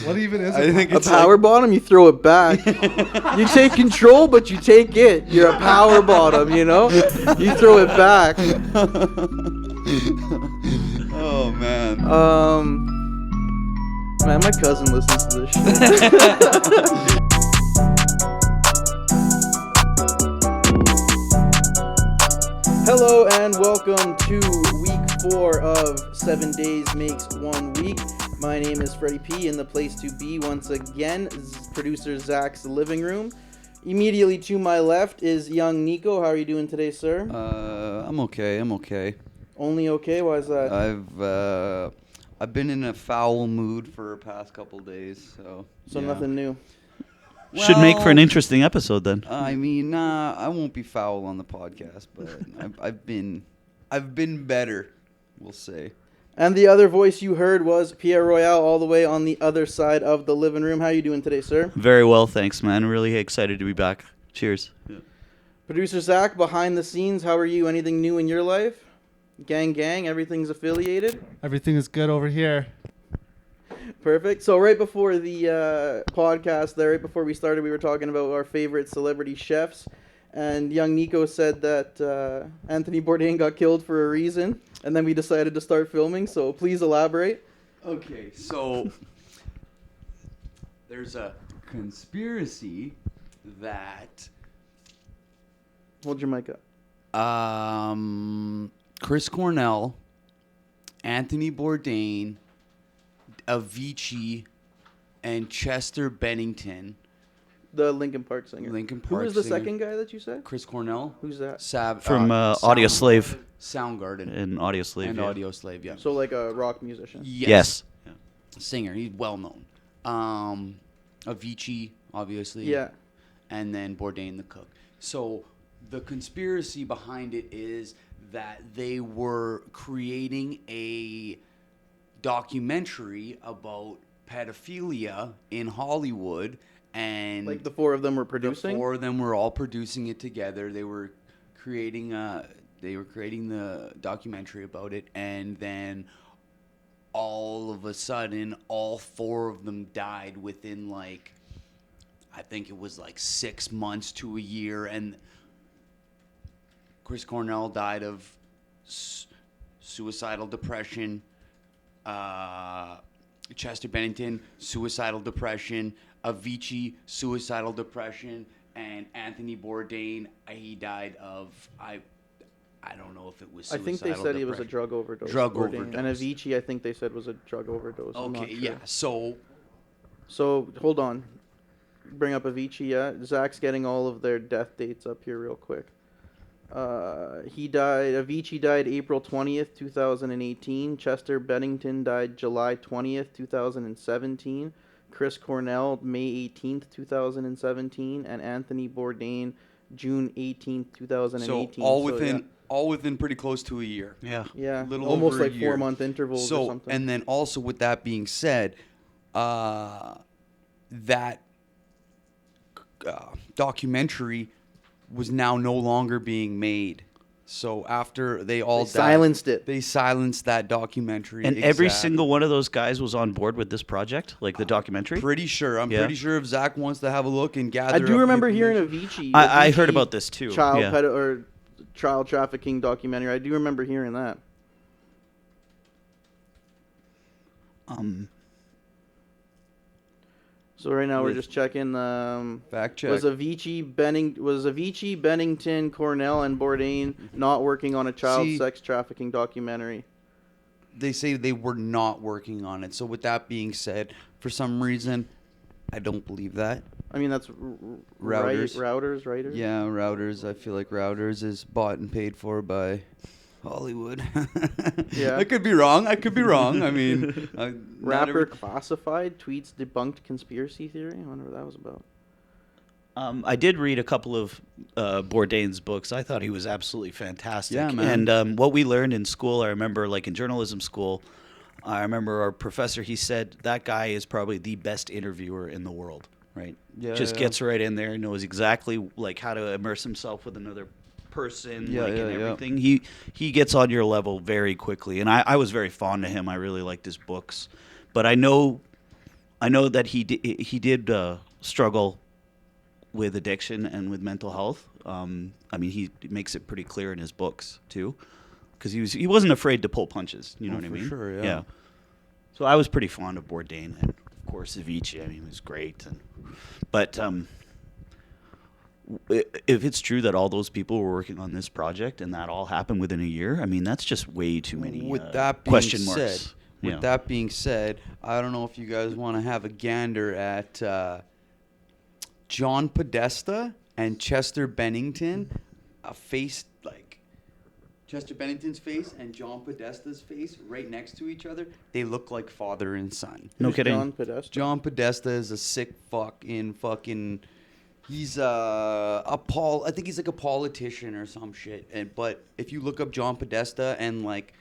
What even is I think A it's power bottom, you throw it back. You take control, but you take it. You're a power bottom, you know? You throw it back. Oh man. Man, my cousin listens to this shit. Hello and welcome to week 4 of 7 Days Makes 1 Week. My name is Freddie P, and the place to be once again is producer Zach's living room. Immediately to my left is young Nico. How are you doing today, sir? I'm okay. Only okay? Why is that? I've been in a foul mood for the past couple days, so yeah. Nothing new. Should make for an interesting episode then. I mean, I won't be foul on the podcast, but I've been better, we'll say. And the other voice you heard was Pierre Royale, all the way on the other side of the living room. How you doing today, sir? Very well, thanks, man. Really excited to be back. Cheers. Yeah. Producer Zach, behind the scenes, how are you? Anything new in your life? Gang, everything's affiliated? Everything is good over here. Perfect. So right before the podcast there, right before we started, we were talking about our favorite celebrity chefs. And young Nico said that Anthony Bourdain got killed for a reason. And then we decided to start filming. So please elaborate. Okay, so there's a conspiracy that Hold your mic up. Chris Cornell, Anthony Bourdain, Avicii, and Chester Bennington. The Linkin Park singer. Who was the second guy that you said? Chris Cornell. Who's that? From Audio Slave. Soundgarden. And Audio Slave. And yeah. Audio Slave, yeah. So like a rock musician. Yes. Yeah. Singer. He's well known. Avicii, obviously. Yeah. And then Bourdain the cook. So the conspiracy behind it is that they were creating a documentary about pedophilia in Hollywood, and Like the four of them were producing? The four of them were all producing it together. They were creating the documentary about it, and then all of a sudden all four of them died within I think it was 6 months to a year, and Chris Cornell died of suicidal depression. Chester Bennington, suicidal depression. Avicii, suicidal depression. And Anthony Bourdain, he died of, I don't know if it was suicidal I think they said he was a drug overdose. Overdose. And Avicii, I think they said was a drug overdose. I'm not Okay, sure. yeah. So hold on. Bring up Avicii, yeah. Zach's getting all of their death dates up here real quick. Avicii died April 20th, 2018. Chester Bennington died July 20th, 2017. Chris Cornell, May 18th, 2017. And Anthony Bourdain, June 18th, 2018. So all within pretty close to a year. Yeah. Yeah, little almost over a like year. 4-month intervals or something. And then also with that being said, that documentary was now no longer being made. So after they all silenced it. They silenced that documentary. And every single one of those guys was on board with this project, like the documentary? Pretty sure. I'm pretty sure if Zach wants to have a look and gather I do up remember the hearing information- Avicii. I heard about this too. Child trafficking documentary. I do remember hearing that. So right now we're just checking. Fact check. Was Avicii, Bennington, Cornell, and Bourdain not working on a child sex trafficking documentary? They say they were not working on it. So with that being said, for some reason, I don't believe that. I mean, that's Routers. Writers? Yeah, Routers. I feel like Routers is bought and paid for by Hollywood. Yeah. I could be wrong. I mean, Rapper Classified tweets debunked conspiracy theory. I wonder what that was about. I did read a couple of Bourdain's books. I thought he was absolutely fantastic. Yeah, man. And what we learned in school, I remember, like in journalism school, I remember our professor, he said that guy is probably the best interviewer in the world, right? Yeah, Just gets right in there, knows exactly like how to immerse himself with another person, and everything. He gets on your level very quickly, and I was very fond of him. I really liked his books, but I know I know that he did struggle with addiction and with mental health. I mean, he makes it pretty clear in his books too, because he wasn't afraid to pull punches. You know what I for mean? sure, yeah. So I was pretty fond of Bourdain, and of course Avicii. I mean, he was great. But if it's true that all those people were working on this project and that all happened within a year, I mean, that's just way too many With that being question marks. With that being said, I don't know if you guys want to have a gander at John Podesta and Chester Bennington, Chester Bennington's face and John Podesta's face right next to each other. They look like father and son. No Who's kidding. John Podesta. John Podesta is a sick fuck in fucking. He's I think he's like a politician or some shit. But if you look up John Podesta and like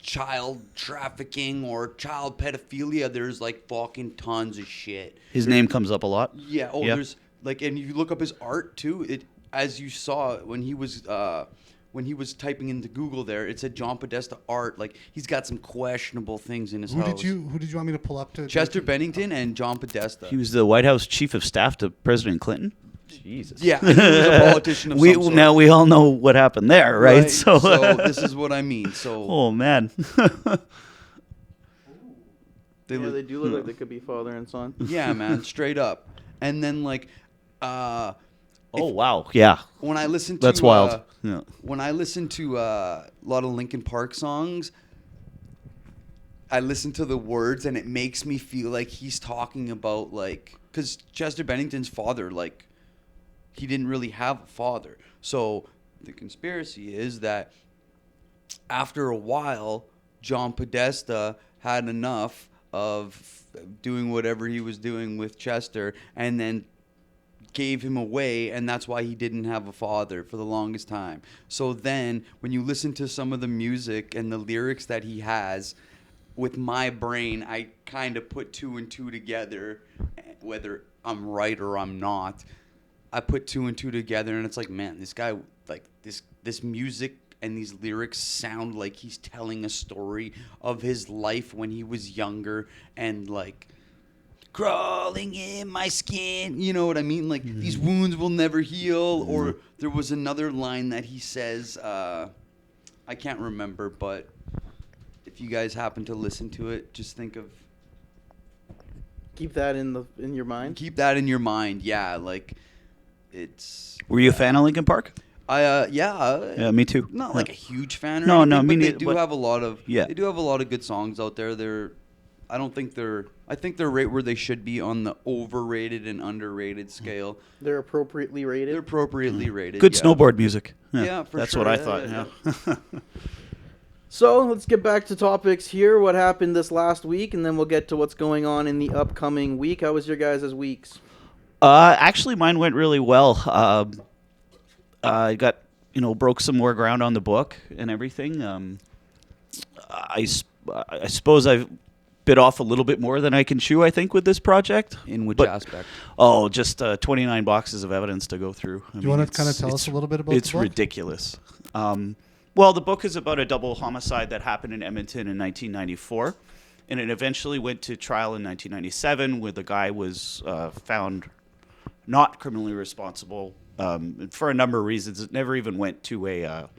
child trafficking or child pedophilia, there's like fucking tons of shit. His name comes up a lot. Yeah. Oh, Yeah. there's like, and if you look up his art too, it, as you saw when he was typing into Google there, it said John Podesta art. Like, he's got some questionable things in his house. Who did you want me to pull up to? Chester Bennington and John Podesta. He was the White House chief of staff to President Clinton. Jesus. Yeah, he was a politician of some sort. Now we all know what happened there, right? So this is what I mean. So oh man. They do look like they could be father and son. yeah, man, straight up. And then like, oh wow, yeah. when I listen to That's wild. Yeah. when I listen to a lot of Linkin Park songs, I listen to the words and it makes me feel like he's talking about like, because Chester Bennington's father, like, he didn't really have a father. So the conspiracy is that after a while, John Podesta had enough of doing whatever he was doing with Chester and then gave him away, and that's why he didn't have a father for the longest time. So then when you listen to some of the music and the lyrics that he has, with my brain, I kind of put two and two together, whether I'm right or I'm not. I put two and two together, and it's like, man, this guy, like, this music and these lyrics sound like he's telling a story of his life when he was younger and, like, crawling in my skin. You know what I mean? Like, these wounds will never heal. Or there was another line that he says, I can't remember, but if you guys happen to listen to it, just think of... Keep that in your mind. Keep that in your mind, yeah, like... It's. Were you a fan of Linkin Park? Yeah, me too. Not like a huge fan. Or No, anything, no, but me they neither, do but- have a lot of. Yeah. They do have a lot of good songs out there. I don't think they're. I think they're right where they should be on the overrated and underrated scale. They're appropriately rated. They're appropriately rated. Good yeah. snowboard music. Yeah, for That's sure, what I yeah, thought. yeah, Yeah. So let's get back to topics here. What happened this last week, and then we'll get to what's going on in the upcoming week. How was your guys' weeks? Actually, mine went really well. I got, broke some more ground on the book and everything. I suppose I've bit off a little bit more than I can chew, I think, with this project. In which But- aspect? Oh, just 29 boxes of evidence to go through. Do you want to kind of tell us a little bit about It's the book? ridiculous. Well, the book is about a double homicide that happened in Edmonton in 1994, and it eventually went to trial in 1997, where the guy was found not criminally responsible for a number of reasons. It never even went to a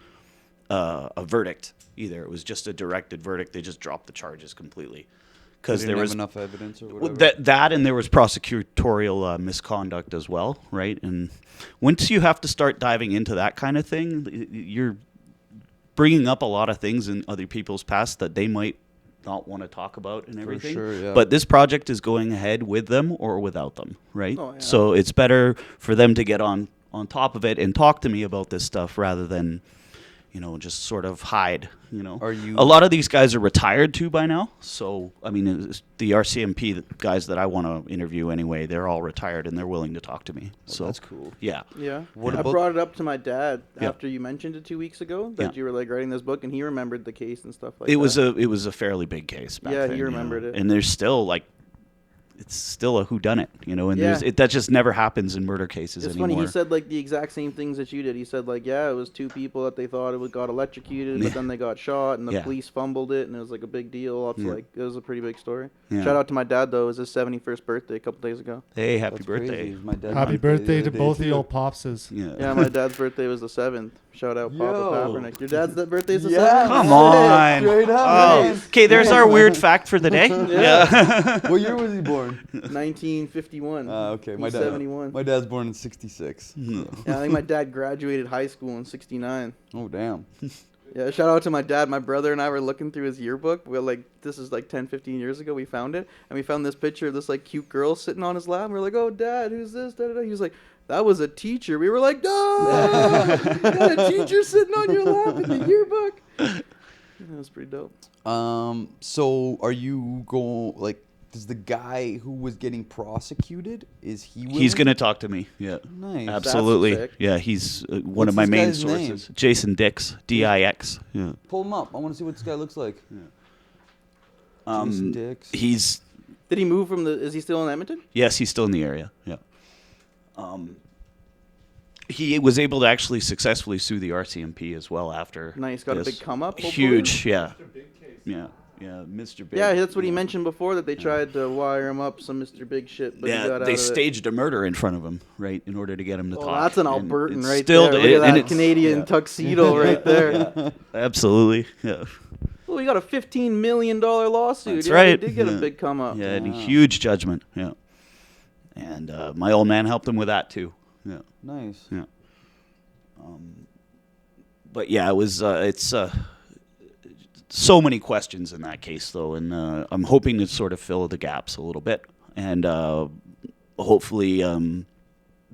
verdict either. It was just a directed verdict. They just dropped the charges completely because They there didn't was have enough evidence or well, whatever. that and there was prosecutorial misconduct as well, right? And once you have to start diving into that kind of thing, you're bringing up a lot of things in other people's past that they might not want to talk about and everything. sure, yeah. But this project is going ahead with them or without them, right? Oh, yeah. So it's better for them to get on top of it and talk to me about this stuff rather than, just sort of hide, Are you- A lot of these guys are retired too by now. So, I mean, the RCMP guys that I want to interview anyway, they're all retired and they're willing to talk to me. So that's cool. Yeah. Yeah. What I about- brought it up to my dad Yeah. after you mentioned it 2 weeks ago that Yeah. you were like writing this book, and he remembered the case and stuff like It that. was a fairly big case back Yeah, then. he remembered it. And there's still it's still a whodunit, you know, and Yeah. that just never happens in murder cases It's anymore. funny. He said like the exact same things that you did. He said like, yeah, it was two people that they thought got electrocuted, but Yeah. then they got shot, and the Yeah. police fumbled it, and it was like a big deal. It's Yeah. like it was a pretty big story. Yeah. Shout out to my dad though. It was his 71st birthday a couple days ago. Hey, happy That's birthday. crazy. It was my dad's Happy the birthday other to day, both too. the old popses. Yeah. Yeah, my dad's birthday was the 7th. Shout out Papa Yo. Papernick. Your dad's birthday's the Yeah. 7th? Come Sick. on. Straight up, Oh, man. okay, there's our weird fact for the day. Yeah. What year was he born? 1951. Okay, my He's dad. 71. My dad's born in '66. Yeah, I think my dad graduated high school in 69. Oh damn. Yeah, shout out to my dad. My brother and I were looking through his yearbook. This is like 10, 15 years ago. We found it, and we found this picture of this like cute girl sitting on his lap. And we're like, "Oh, Dad, who's this?" Da, da, da. He was like, "That was a teacher." We were like, "No, you got a teacher sitting on your lap in the yearbook." That was pretty dope. So are you going like? Does the guy who was getting prosecuted He's willing? going to talk to me. Yeah. Nice. Absolutely. sick. Yeah, he's one What's of my this main guy's name? sources. Jason Dix, D-I-X. Yeah. Pull him up. I want to see what this guy looks like. Jason Dix. He's Did he move from the? Is he still in Edmonton? Yes, he's still in the area. Yeah. He was able to actually successfully sue the RCMP as well after. Nice, got a this. big come up. hopefully? Huge, yeah. Yeah, yeah, Mr. Big. Yeah, that's what he mentioned before, that they tried to wire him up some Mr. Big shit, but he got Yeah, out they of it. staged a murder in front of him, right, in order to get him to Oh, talk. that's an And Albertan it's right still, there. Look and at that it's- Canadian yeah, tuxedo right there. absolutely, yeah. Well, we got a $15 million lawsuit. That's yeah, right. He did get a Yeah. big come up. Yeah, and a huge judgment, yeah. And my old man helped him with that too. Yeah, Nice. yeah. But yeah, it was. It's so many questions in that case, though, and I'm hoping to sort of fill the gaps a little bit, and hopefully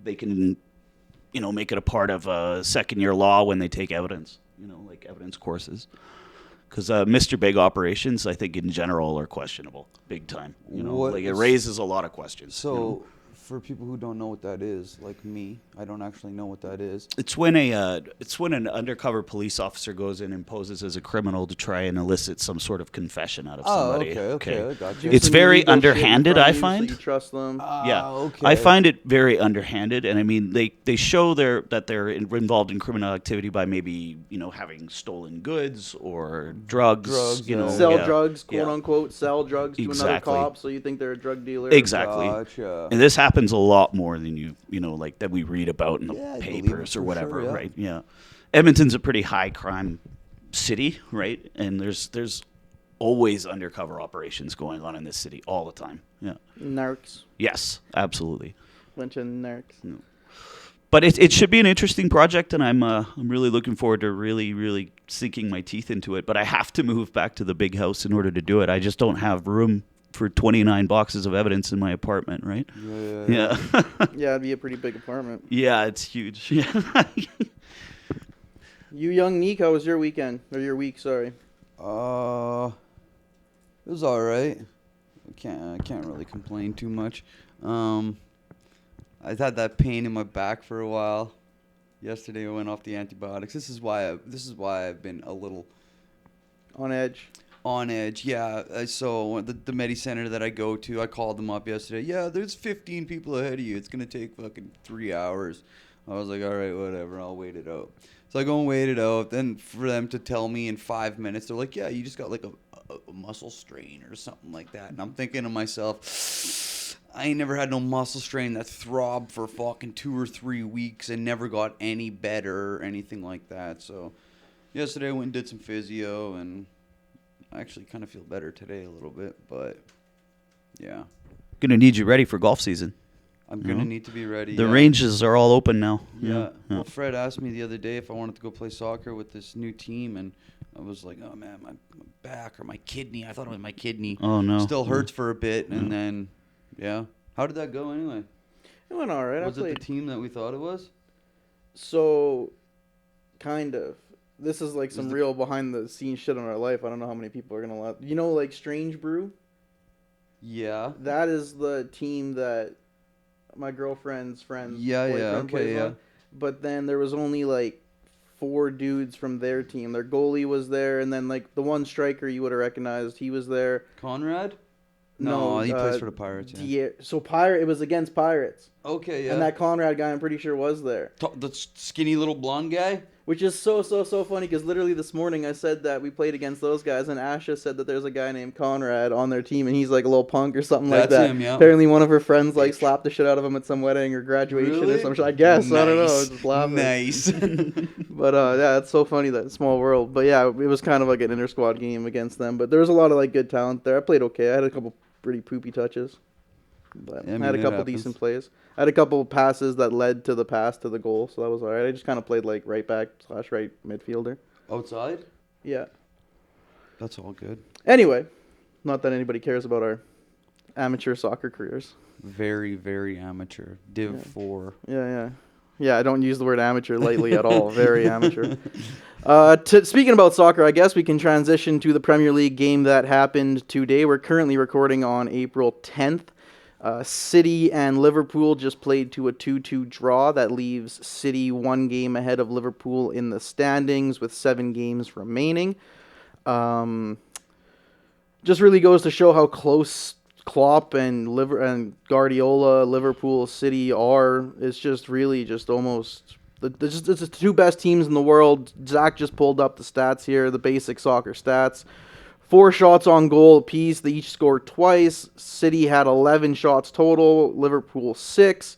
they can, make it a part of second-year law when they take evidence, like evidence courses. Because Mr. Big operations, I think in general, are questionable, big time. What Like it is- raises a lot of questions. So, for people who don't know what that is, like me, I don't actually know what that is. It's when an undercover police officer goes in and poses as a criminal to try and elicit some sort of confession out of somebody. Okay, I got you. Do It's some very illegal shit in underhanded, front of I you so find. you trust them. Yeah, okay. I find it very underhanded, and I mean they show that they're involved in criminal activity by maybe having stolen goods or drugs. Drugs, yeah. Sell yeah. drugs, Yeah. quote unquote, sell drugs to Exactly. another cop, so you think they're a drug dealer. Exactly. Gotcha. And this happens a lot more than like that we read about in the Yeah, I believe papers it or for whatever, sure, yeah. right? Yeah. Edmonton's a pretty high crime city, right? And there's always undercover operations going on in this city all the time. Yeah. Narcs. Yes, absolutely. Bunch of narcs. But it should be an interesting project, and I'm really looking forward to really sinking my teeth into it. But I have to move back to the big house in order to do it. I just don't have room for 29 boxes of evidence in my apartment, right? Yeah. Yeah, it'd be a pretty big apartment. Yeah, it's huge. Yeah. You young Neek, how was your weekend? Or your week, sorry. It was all right. I can't really complain too much. I had that pain in my back for a while. Yesterday I went off the antibiotics. This is why I've been a little On edge. on edge. Yeah. So the Medi Center that I go to, I called them up yesterday. Yeah, there's 15 people ahead of you. It's gonna take fucking 3 hours. I was like, all right, whatever. I'll wait it out. So I go and wait it out. Then for them to tell me in 5 minutes, they're like, yeah, you just got like a muscle strain or something like that. And I'm thinking to myself, I ain't never had no muscle strain that throbbed for fucking 2 or 3 weeks and never got any better or anything like that. So yesterday I went and did some physio, and I actually kind of feel better today a little bit. But yeah, Gonna need you ready for golf season. I'm going to need to be ready. The yeah. ranges are all open now. Yeah. Well, Fred asked me the other day if I wanted to go play soccer with this new team, and I was like, oh, man, my back or my kidney. I thought it was my kidney. Oh, no. Still hurts for a bit, and then, yeah. How did that go anyway? It went all right. Was I it played. the team that we thought it was? So, kind of. This is like some real behind the scenes shit in our life. I don't know how many people are gonna let. You know, like Strange Brew. Yeah. That is the team that my girlfriend's friend's Yeah, boyfriend okay, plays yeah. on. But then there was only like 4 dudes from their team. Their goalie was there, and then like the one striker you would have recognized, he was there. Conrad? No, he plays for the Pirates. Yeah. So It was against Pirates, Okay, yeah. and that Conrad guy, I'm pretty sure, was there. The skinny little blonde guy? Which is so funny because literally this morning I said that we played against those guys, and Asha said that there's a guy named Conrad on their team, and he's like a little punk or something like That's that. him, yeah. Apparently one of her friends like slapped the shit out of him at some wedding or graduation or Really? some shit. I guess I don't know. I Nice. was just laughing. Nice. But yeah, it's so funny, that small world. But yeah, it was kind of like an inter squad game against them. But there was a lot of like good talent there. I played okay. I had a couple pretty poopy touches, but Yeah, I I had a mean, it couple happens. decent plays. I had a couple passes that led to the pass to the goal, so that was alright. I just kind of played like right back / right midfielder. Outside? Yeah. That's all good. Anyway, not that anybody cares about our amateur soccer careers. Very, very amateur. Div 4. Yeah, I don't use the word amateur lightly at all. Very amateur. Speaking about soccer, I guess we can transition to the Premier League game that happened today. We're currently recording on April 10th. City and Liverpool just played to a 2-2 draw. That leaves City 1 game ahead of Liverpool in the standings with 7 games remaining. Just really goes to show how close Klopp and Guardiola, Liverpool, City are. It's just really just almost... It's the 2 best teams in the world. Zach just pulled up the stats here, the basic soccer stats. 4 shots on goal apiece. They each scored twice. City had 11 shots total. Liverpool 6.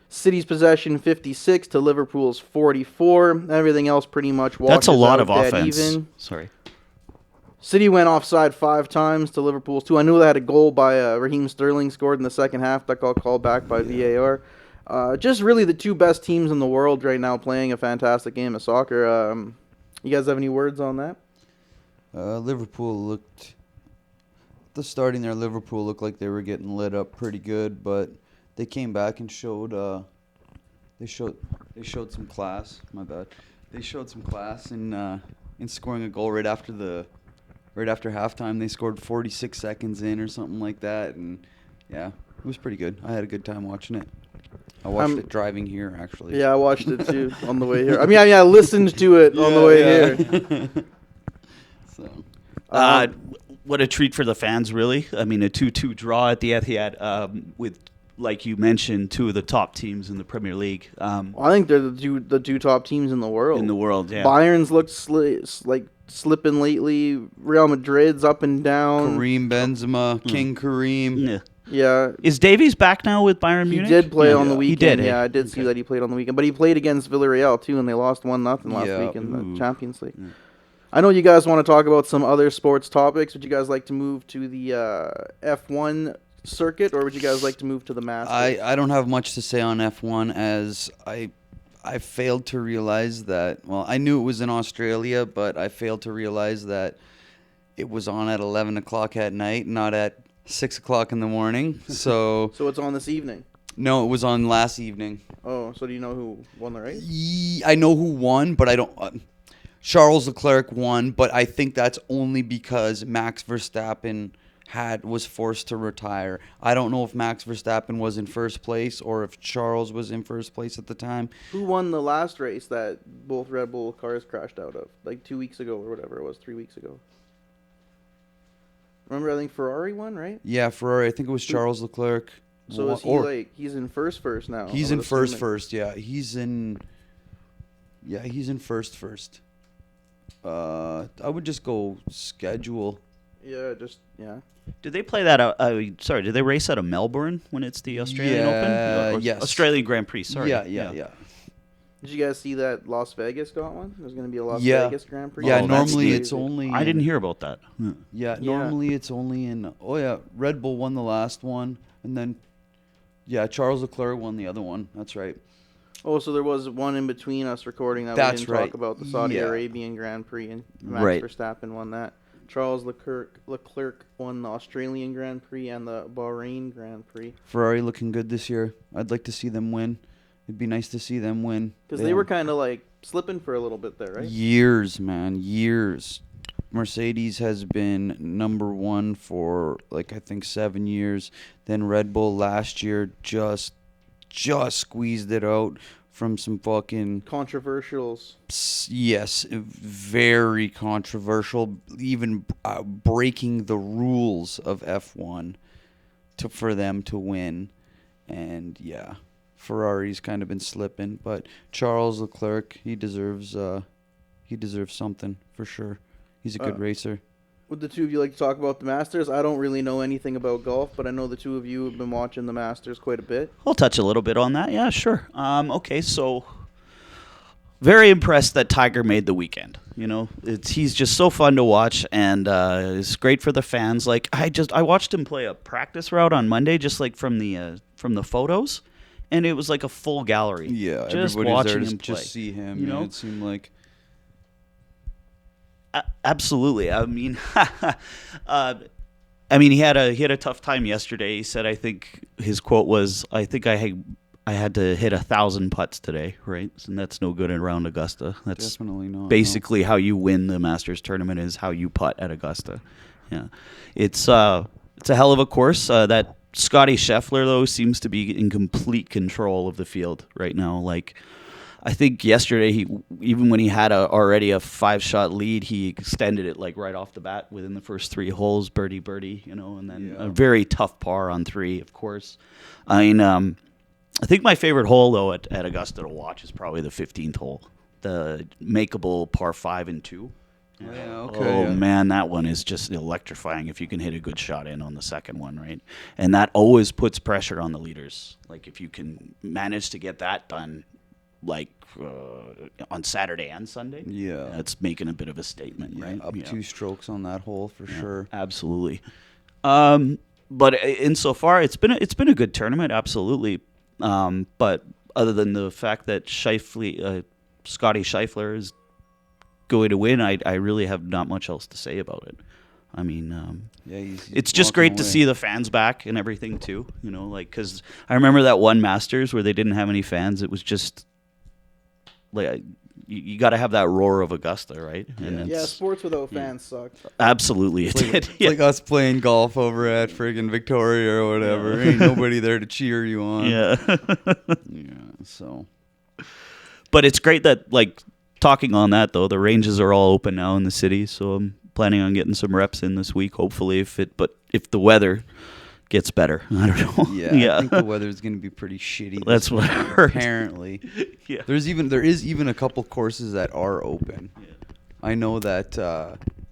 City's possession 56 to Liverpool's 44. Everything else pretty much washes That's a lot out of dead offense. even. Sorry. City went offside 5 times to Liverpool's 2. I knew they had a goal by Raheem Sterling scored in the second half. That got called back by VAR. Just really the 2 best teams in the world right now playing a fantastic game of soccer. You guys have any words on that? Liverpool looked... The starting there, Liverpool looked like they were getting lit up pretty good, but they came back and showed... They showed some class. My bad. They showed some class in scoring a goal right after halftime. They scored 46 seconds in or something like that, and yeah, it was pretty good. I had a good time watching it. I watched it driving here, actually. Yeah, I watched it too on the way here. I mean, I listened to it on the way here. So, What a treat for the fans, really. I mean, a 2-2 draw at the Etihad with, like you mentioned, 2 of the top teams in the Premier League. I think they're the two top teams in the world. Yeah. Bayern's looked slipping lately. Real Madrid's up and down. Kareem Benzema, King Kareem. Yeah. Yeah. Is Davies back now with Bayern He Munich? did play on the weekend. He did. Yeah, I did see that he played on the weekend. But he played against Villarreal, too, and they lost 1-0 last Yeah. week in the Ooh. Champions League. I know you guys want to talk about some other sports topics. Would you guys like to move to the F1 circuit, or would you guys like to move to the Masters? I don't have much to say on F1 as I failed to realize that, well, I knew it was in Australia, but I failed to realize that it was on at 11 o'clock at night, not at 6 o'clock in the morning. So, So it's on this evening. no, it was on last evening. Oh, so do you know who won the race? I know who won, but I don't... Charles Leclerc won, but I think that's only because Max Verstappen was forced to retire. I don't know if Max Verstappen was in first place or if Charles was in first place at the time. Who won the last race that both Red Bull cars crashed out of? Like 2 weeks ago or whatever it was, 3 weeks ago. Remember, I think Ferrari won, right? Yeah, Ferrari. I think it was Charles Leclerc. So is he he's in first now? He's I in would first, assume. yeah. He's in first. I would just go schedule. Yeah, yeah. Did they play that? Did they race out of Melbourne when it's the Australian Open? Or yes. Australian Grand Prix. Sorry. Yeah. Did you guys see that Las Vegas got one? There's going to be a Las Yeah. Vegas Grand Prix. Yeah, Oh, that's normally good. it's only... I didn't hear about that. Yeah, normally it's only in... Oh, yeah, Red Bull won the last one, and then... Yeah, Charles Leclerc won the other one. That's right. Oh, so there was one in between us recording that That's we didn't right. talk about, the Saudi Yeah. Arabian Grand Prix, and Max Right. Verstappen won that. Charles Leclerc won the Australian Grand Prix and the Bahrain Grand Prix. Ferrari looking good this year. I'd like to see them win. It'd be nice to see them win. Because they were kind of like slipping for a little bit there, right? Years, man. Years. Mercedes has been number one for, like, I think 7 years. Then Red Bull last year just squeezed it out from some fucking... Controversials. Yes, very controversial. Even breaking the rules of F1. for them to win. And yeah, Ferrari's kind of been slipping, but Charles Leclerc, he deserves something for sure. He's a good racer. Would the two of you like to talk about the Masters? I don't really know anything about golf, but I know the two of you have been watching the Masters quite a bit. I'll touch a little bit on that. Yeah, sure. Okay, so very impressed that Tiger made the weekend. You know, he's just so fun to watch, and it's great for the fans. Like I watched him play a practice route on Monday, just like from the photos, and it was like a full gallery. Yeah, just everybody's watching there him to play. just see him. You know, it seemed like. Absolutely. I mean, he had a tough time yesterday. He said, I think his quote was, "I think I had to hit 1,000 putts today," right? And that's no good around Augusta. That's Definitely not. basically how you win the Masters tournament is how you putt at Augusta. Yeah, it's a hell of a course. That Scotty Scheffler though seems to be in complete control of the field right now. Like, I think yesterday, even when he had already a 5-shot lead, he extended it like right off the bat within the first 3 holes, birdie, you know, and then a very tough par on 3, of course. I mean, I think my favorite hole though at Augusta to watch is probably the 15th hole, the makeable par 5 and 2. Man, that one is just electrifying if you can hit a good shot in on the second one, right? And that always puts pressure on the leaders. Like if you can manage to get that done, like on Saturday and Sunday, that's making a bit of a statement, right? Up 2 strokes on that hole for sure. Absolutely. But insofar, it's been a good tournament, absolutely. But other than the fact that Scotty Scheffler is going to win, I really have not much else to say about it. I mean, he's it's just great to see the fans back and everything too. You know, like because I remember that one Masters where they didn't have any fans. It was just like you got to have that roar of Augusta, right? And sports without fans suck. Absolutely, it did. It's like us playing golf over at friggin' Victoria or whatever. Ain't nobody there to cheer you on. Yeah. So. But it's great that, like, talking on that though, the ranges are all open now in the city, so I'm planning on getting some reps in this week. Hopefully, if the weather gets better, I don't know. Yeah. I think the weather's going to be pretty shitty. That's what I heard. Apparently. Yeah. There is even a couple courses that are open. Yeah. I know that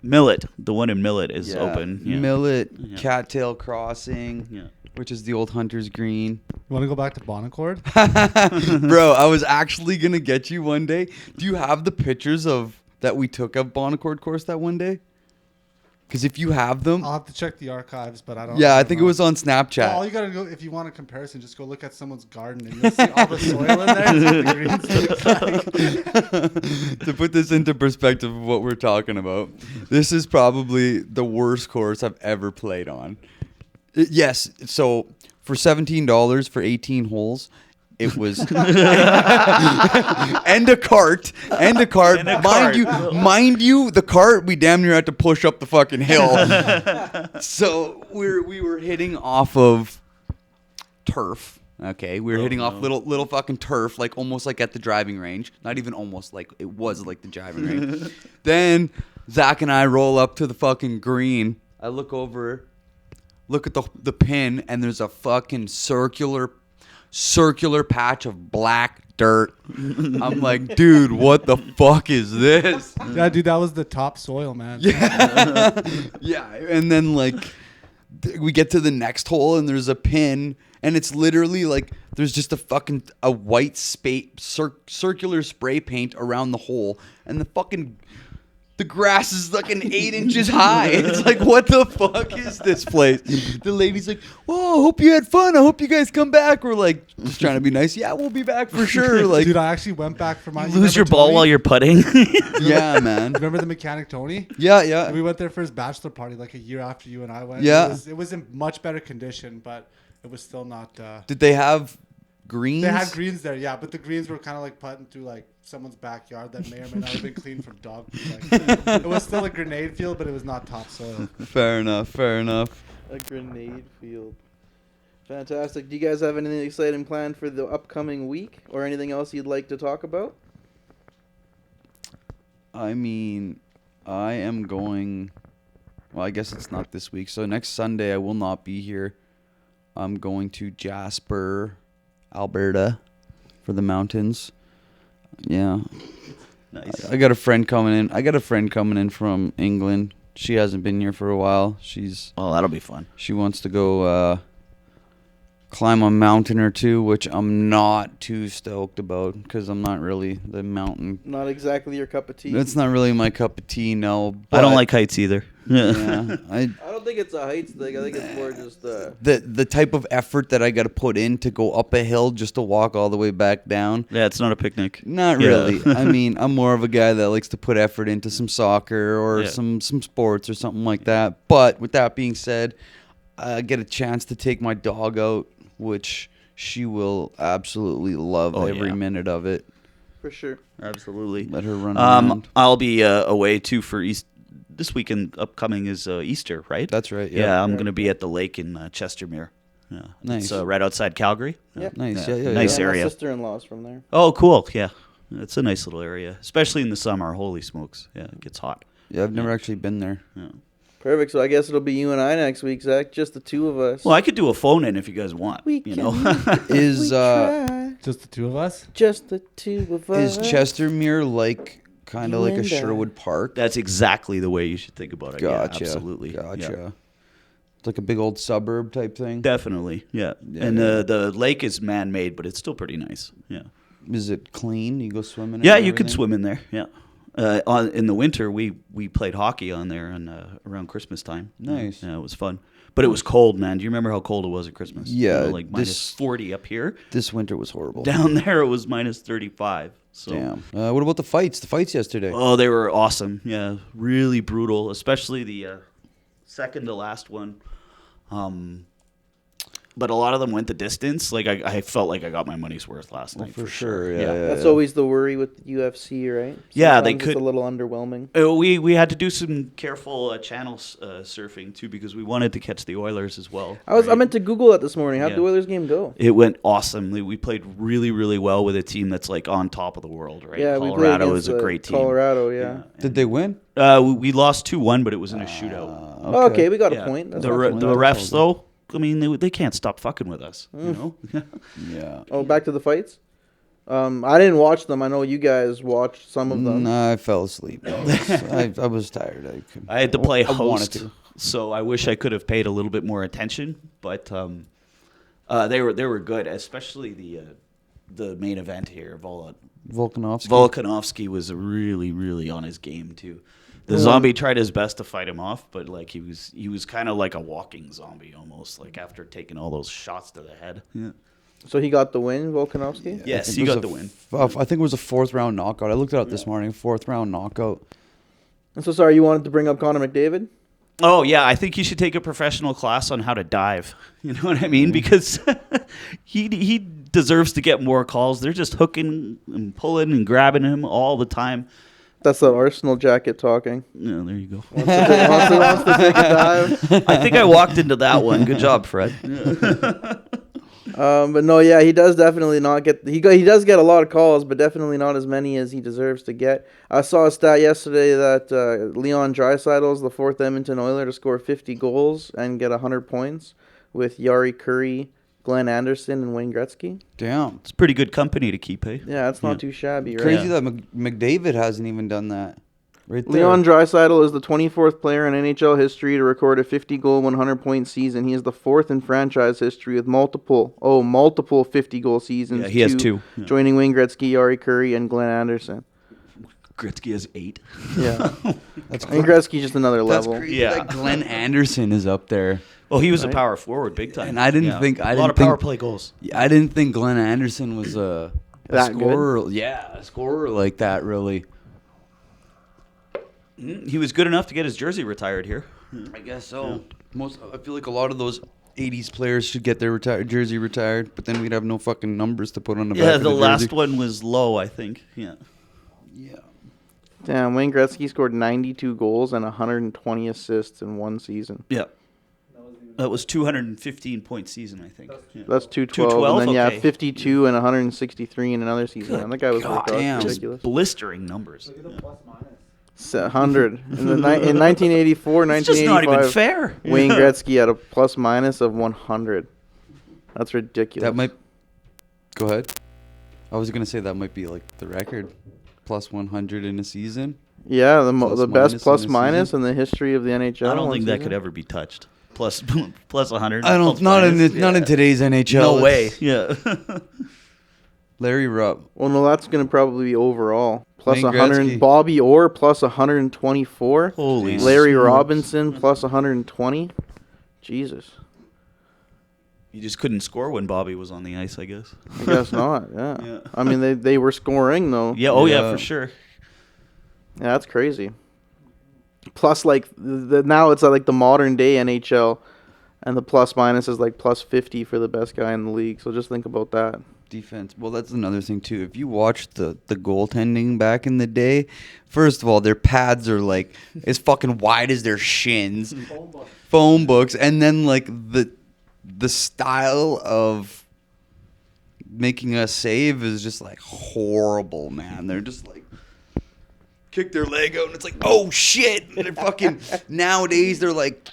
Millet, the one in Millet is open. Yeah. Millet, Cattail Crossing, which is the old Hunter's Green. You want to go back to Bonaccord? Bro, I was actually going to get you one day. Do you have the pictures that we took of Bonaccord course that one day? Because if you have them, I'll have to check the archives, but I don't. Yeah, I think it was on Snapchat. Well, all you gotta go if you want a comparison, just go look at someone's garden and you'll see all the soil in there. The greens look like. To put this into perspective of what we're talking about, this is probably the worst course I've ever played on. Yes, so for $17 for 18 holes. It was and a cart. Mind you, the cart we damn near had to push up the fucking hill. So we were hitting off of turf. Okay, we were hitting off little fucking turf, like almost like at the driving range. Not even almost, like it was like the driving range. Then Zach and I roll up to the fucking green. I look over, look at the pin, and there's a fucking circular patch of black dirt. I'm like, dude, what the fuck is this? Yeah, dude, that was the top soil, man. Yeah. Yeah. And then like we get to the next hole and there's a pin and it's literally like there's just a white circular spray paint around the hole and the grass is like 8 inches high. It's like, what the fuck is this place? The lady's like, "Oh, I hope you had fun. I hope you guys come back." We're like, just trying to be nice. Yeah, we'll be back for sure. Like, dude, I actually went back for my. You lose your ball while you're putting. Yeah, man. Remember the mechanic Tony? Yeah. We went there for his bachelor party like a year after you and I went. Yeah. It was in much better condition, but it was still not. Did they have greens? They had greens there, yeah, but the greens were kind of like putting through like someone's backyard that may or may not have been cleaned from dog food. Like, it was still a grenade field, but it was not topsoil. Fair enough. A grenade field. Fantastic. Do you guys have anything exciting planned for the upcoming week or anything else you'd like to talk about? I mean, I am going. Well, I guess it's not this week. So next Sunday I will not be here. I'm going to Jasper, Alberta, for the mountains. Yeah. Nice. I got a friend coming in from England. She hasn't been here for a while. Oh, that'll be fun. She wants to go climb a mountain or two, which I'm not too stoked about because I'm not really the mountain. Not exactly your cup of tea. That's not really my cup of tea, no. I don't but- like heights either. Yeah, I don't think it's a heights thing. I think it's more just the type of effort that I got to put in to go up a hill just to walk all the way back down. Yeah, it's not a picnic. Not Yeah. really. I mean, I'm more of a guy that likes to put effort into some soccer or Yeah. some sports or something like that. But with that being said, I get a chance to take my dog out, which she will absolutely love every minute of it. for sure. Absolutely. Let her run around. I'll be away too for East. This weekend upcoming is Easter, right? That's right. Yeah, I'm Right. going to be at the lake in Chestermere. Yeah, Nice. It's right outside Calgary. Yep. Nice. Yeah. Yeah. Nice Yeah, area. My sister-in-law's from there. Oh, cool. Yeah, it's a nice little area, especially in the summer. Holy smokes! Yeah, it gets hot. Yeah, I've never actually been there. Yeah. Perfect. So I guess it'll be you and I next week, Zach. Just the two of us. Well, I could do a phone in if you guys want. We you can know. Is try. Just the two of us? Just the two of us. is Chestermere like kind of You like a and I. Sherwood Park? That's exactly the way you should think about it. Gotcha. Yeah, absolutely. Gotcha. Yeah. It's like a big old suburb type thing. Definitely. Yeah. Yeah, And yeah. the lake is man-made, but it's still pretty nice. Yeah. Is it clean? You go swimming? in Yeah, and you could everything? swim in there. Yeah. In the winter, we played hockey on there and around Christmas time. Nice. Yeah, it was fun. But it was cold, man. Do you remember how cold it was at Christmas? Yeah, like minus 40 up here. This winter was horrible. Down there, it was minus 35. So. Damn. What about the fights? The fights yesterday. Oh, they were awesome. Yeah, really brutal, especially the second to last one. But a lot of them went the distance. Like I felt like I got my money's worth last night for sure. Yeah. That's always the worry with the UFC, right? Yeah, they Sometimes could- It's a little underwhelming. We had to do some careful channel surfing too because we wanted to catch the Oilers as well. I right? meant to Google that this morning. How'd Yeah. the Oilers game go? It went awesomely. We played really, really well with a team that's like on top of the world, right? Yeah, we played Colorado against, is a great team. Colorado, yeah. Did they win? We lost 2-1, but it was in a shootout. Oh, okay, we got Yeah. a point. That's The, not re- bad. the refs, though, I mean, they can't stop fucking with us. You know? Yeah. Oh, back to the fights. I didn't watch them. I know you guys watched some of them. No, I fell asleep. I was tired. I had to play I wanted host, to. so I wish I could have paid a little bit more attention. But they were good, especially the main event here. Volkanovski. Volkanovski was really, really on his game too. The zombie tried his best to fight him off, but like he was kind of like a walking zombie almost, like after taking all those shots to the head. Yeah. So he got the win, Volkanovski? Yes, I think he it was got a the win. I think it was a 4th round knockout. I looked it up this morning. 4th round knockout. And so sorry, you wanted to bring up Conor McDavid? Oh yeah, I think you should take a professional class on how to dive. You know what I mean? Because he deserves to get more calls. They're just hooking and pulling and grabbing him all the time. That's that Arsenal jacket talking. Yeah, there you go. Wants to take a dive. I think I walked into that one. Good job, Fred. But no, yeah, he does definitely not get. He does get a lot of calls, but definitely not as many as he deserves to get. I saw a stat yesterday that Leon Draisaitl is the 4th Edmonton Oiler to score 50 goals and get 100 points, with Yari Curry, Glenn Anderson, and Wayne Gretzky. Damn. It's pretty good company to keep, eh? Yeah, that's not too shabby, right? Crazy that McDavid hasn't even done that. Right there. Leon Draisaitl is the 24th player in NHL history to record a 50-goal, 100-point season. He is the 4th in franchise history with multiple 50-goal seasons. Yeah, he has 2. Yeah. Joining Wayne Gretzky, Yari Curry, and Glenn Anderson. Gretzky has 8. Yeah. That's And Gretzky's just another That's level. crazy Yeah. that Glenn Anderson is up there. Well, he was a Right. power forward, big time. And I didn't think- a lot of power play goals. I didn't think Glenn Anderson was a That good? scorer. Yeah, a scorer like that, really. He was good enough to get his jersey retired here. I guess so. I feel like a lot of those 80s players should get their jersey retired, but then we'd have no fucking numbers to put on the back Yeah, of the the last jersey. one was low, I think. Yeah. Yeah. Damn, Wayne Gretzky scored 92 goals and 120 assists in one season. Yeah. That was 215-point season, I think. Yeah. That's 212. 212? And then, yeah, Okay. 52 and 163 in another season. And that guy was worked out. damn. It's Just ridiculous. blistering numbers. Yeah. 100. In 1984, It's just not even 1985, fair. Wayne Yeah. Gretzky had a plus-minus of 100. That's ridiculous. That might. Go ahead. I was gonna say that might be like the record, plus 100 in a season. Yeah, the Plus best minus in plus the minus season. in the history of the NHL. I don't think that season. could ever be touched. Plus 100. I don't. plus Not minus, in today's NHL. No way. It's Yeah. Larry Rupp. Well, no, that's going to probably be overall. Plus Wayne 100. Gretzky. Bobby Orr plus 124. Holy Larry smokes. Robinson plus 120. Jesus. You just couldn't score when Bobby was on the ice, I guess. I guess not. Yeah. Yeah. I mean, they were scoring though. Yeah. Oh yeah, Yeah. for sure. Yeah, that's crazy. Plus, like now it's like the modern day NHL, and the plus minus is like plus 50 for the best guy in the league. So just think about that. Defense. Well, that's another thing too. If you watch the goaltending back in the day, first of all, their pads are like as fucking wide as their shins, phone books, and then like the style of making a save is just like horrible, man. They're just like kick their leg out and it's like, oh shit. And they're fucking nowadays they're like,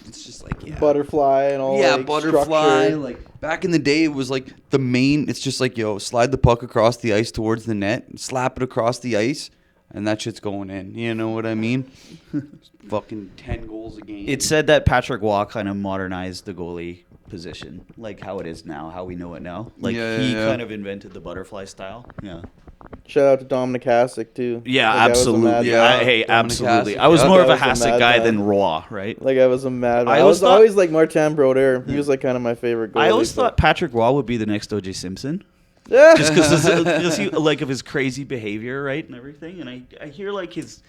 it's just like, yeah. Butterfly and all. Yeah, like, butterfly. structure. Like back in the day, it was like the main. It's just like, yo, slide the puck across the ice towards the net, slap it across the ice, and that shit's going in. You know what I mean? Fucking 10 goals a game. It said that Patrick Waugh kind of modernized the goalie position, like how it is now, how we know it now. Like he kind of invented the butterfly style. Yeah. Shout out to Dominic Hasek too. Yeah, Like, I was a mad absolutely. guy. Hey, Dominic absolutely. Hasek. I was Yeah, more of a that was a Hasek mad guy man. than Raw, right? Like I was a mad man. I I always was thought- always like Martin Brodeur. He was like kind of my favorite goalie. I always but- thought Patrick Raw would be the next O.J. Simpson, Yeah. just because like of his crazy behavior, right, and everything. And I hear like his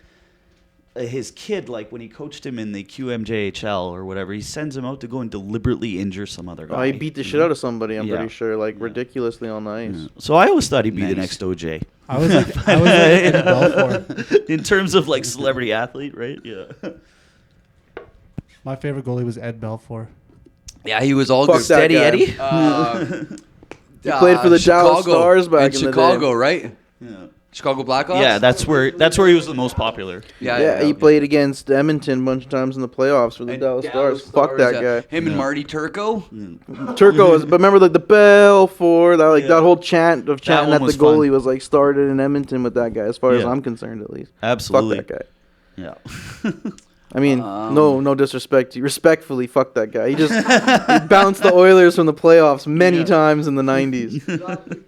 kid, like when he coached him in the QMJHL or whatever, he sends him out to go and deliberately injure some other guy. Oh, he beat the shit out of somebody. I'm Yeah. pretty sure, like ridiculously on the ice. Yeah. So I always thought he'd be the Nice. next OJ. I was like Eddie Belfour. In terms of like celebrity athlete, right? Yeah. My favorite goalie was Ed Belfour. yeah, he was all Fuck good. that Steady guy. Eddie. He played for the Dallas Stars back in the Chicago, day. right? Yeah. Chicago Blackhawks. Yeah, that's where he was the most popular. Yeah, he played against Edmonton a bunch of times in the playoffs for the And Dallas Stars. Fuck that yeah. guy. Him and Yeah. Marty Turco. Turco was, but remember like the bell for that, like Yeah. that whole chant of chanting one at the was goalie fun. was like started in Edmonton with that guy. As far as Yeah. I'm concerned, at least. Absolutely. Fuck that guy. Yeah. I mean, no disrespect. Respectfully, fuck that guy. He just he bounced the Oilers from the playoffs many times in the '90s.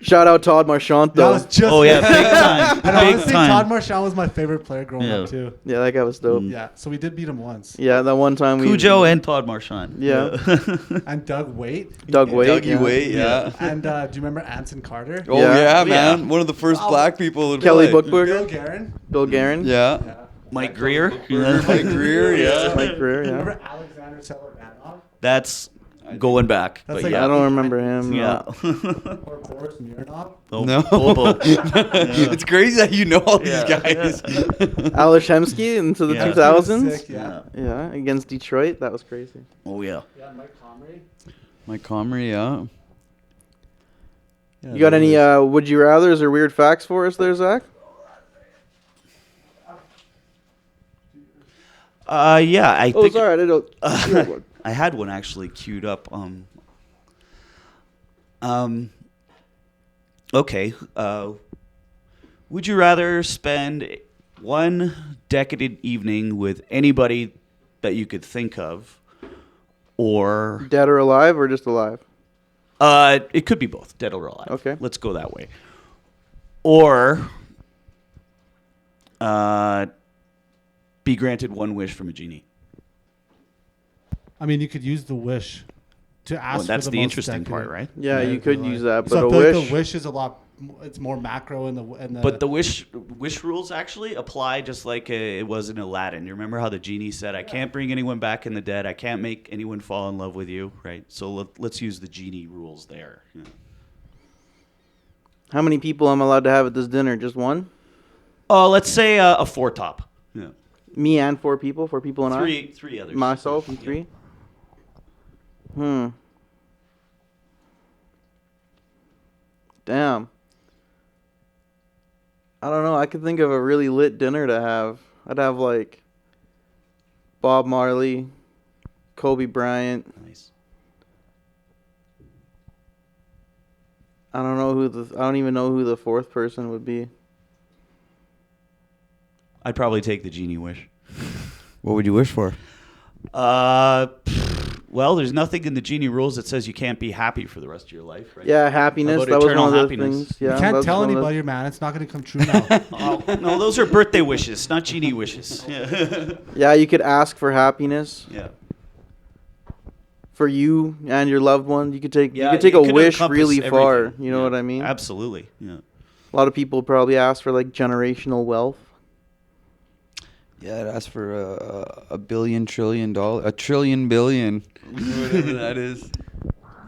Shout out Todd Marchant That though. was just Oh yeah, big time. And Big honestly, time. Todd Marchand was my favorite player growing Yeah. up too. Yeah, that guy was dope. Yeah, so we did beat him once. Yeah, that one time we Cujo and Todd Marchand. Yeah. And Doug Waite. Doug Waite. Dougie yeah. Waite, yeah. And do you remember Anson Carter? Oh Yeah. yeah, man. Yeah. One of the first black people to Kelly play. Bookberger. Bill Guerin. Bill Guerin. Yeah. Yeah. Mike Greer. Mike Greer, yeah. Mike Greer. Yeah. Remember Alexander Selovanoff That's going back. That's But like- yeah. I don't remember him. Yeah. or Boris Mironov? Oh, No. Bobo. It's crazy that you know all these Yeah. guys. Alex Hemsky into the Yeah. 2000s. Sick, yeah. Yeah, against Detroit. That was crazy. Oh yeah. Yeah, Mike Comrie. Mike Comrie, yeah. You got any would you rather's or weird facts for us there, Zach? Yeah. I Oh, think sorry, I didn't. I had one actually queued up. Okay. Would you rather spend one decadent evening with anybody that you could think of, or Dead or alive, or just alive? it could be both, dead or alive. Okay. Let's go that way. Or be granted one wish from a genie. I mean, you could use the wish to ask. Well, that's for the most interesting part, decadent- right? Yeah, you could use that, but So a I feel like wish. the wish is a lot. It's more macro in the. But the wish rules actually apply just like it was in Aladdin. You remember how the genie said, "I can't bring anyone back in the dead. I can't make anyone fall in love with you." Right. So let's use the genie rules there. Yeah. How many people am I allowed to have at this dinner? Just one? Let's say a four top. Yeah. Me and four people and Three others. I? Myself and three? Damn. I don't know. I could think of a really lit dinner to have. I'd have like Bob Marley, Kobe Bryant, Nice. I don't even know who the fourth person would be. I'd probably take the genie wish. What would you wish for? Well, there's nothing in the genie rules that says you can't be happy for the rest of your life, right? Yeah, happiness. How about That was eternal one of the happiness? things. Yeah, You can't that's tell one of the- anybody, man. It's not going to come true now. Oh, no, those are birthday wishes, not genie wishes. Yeah. Yeah, you could ask for happiness Yeah. for you and your loved one. You could take Yeah, a it could wish encompass really far. everything. You know Yeah, what I mean? Absolutely. Yeah. A lot of people probably ask for like generational wealth. Yeah, that's for a billion trillion dollar, a trillion billion, whatever that is.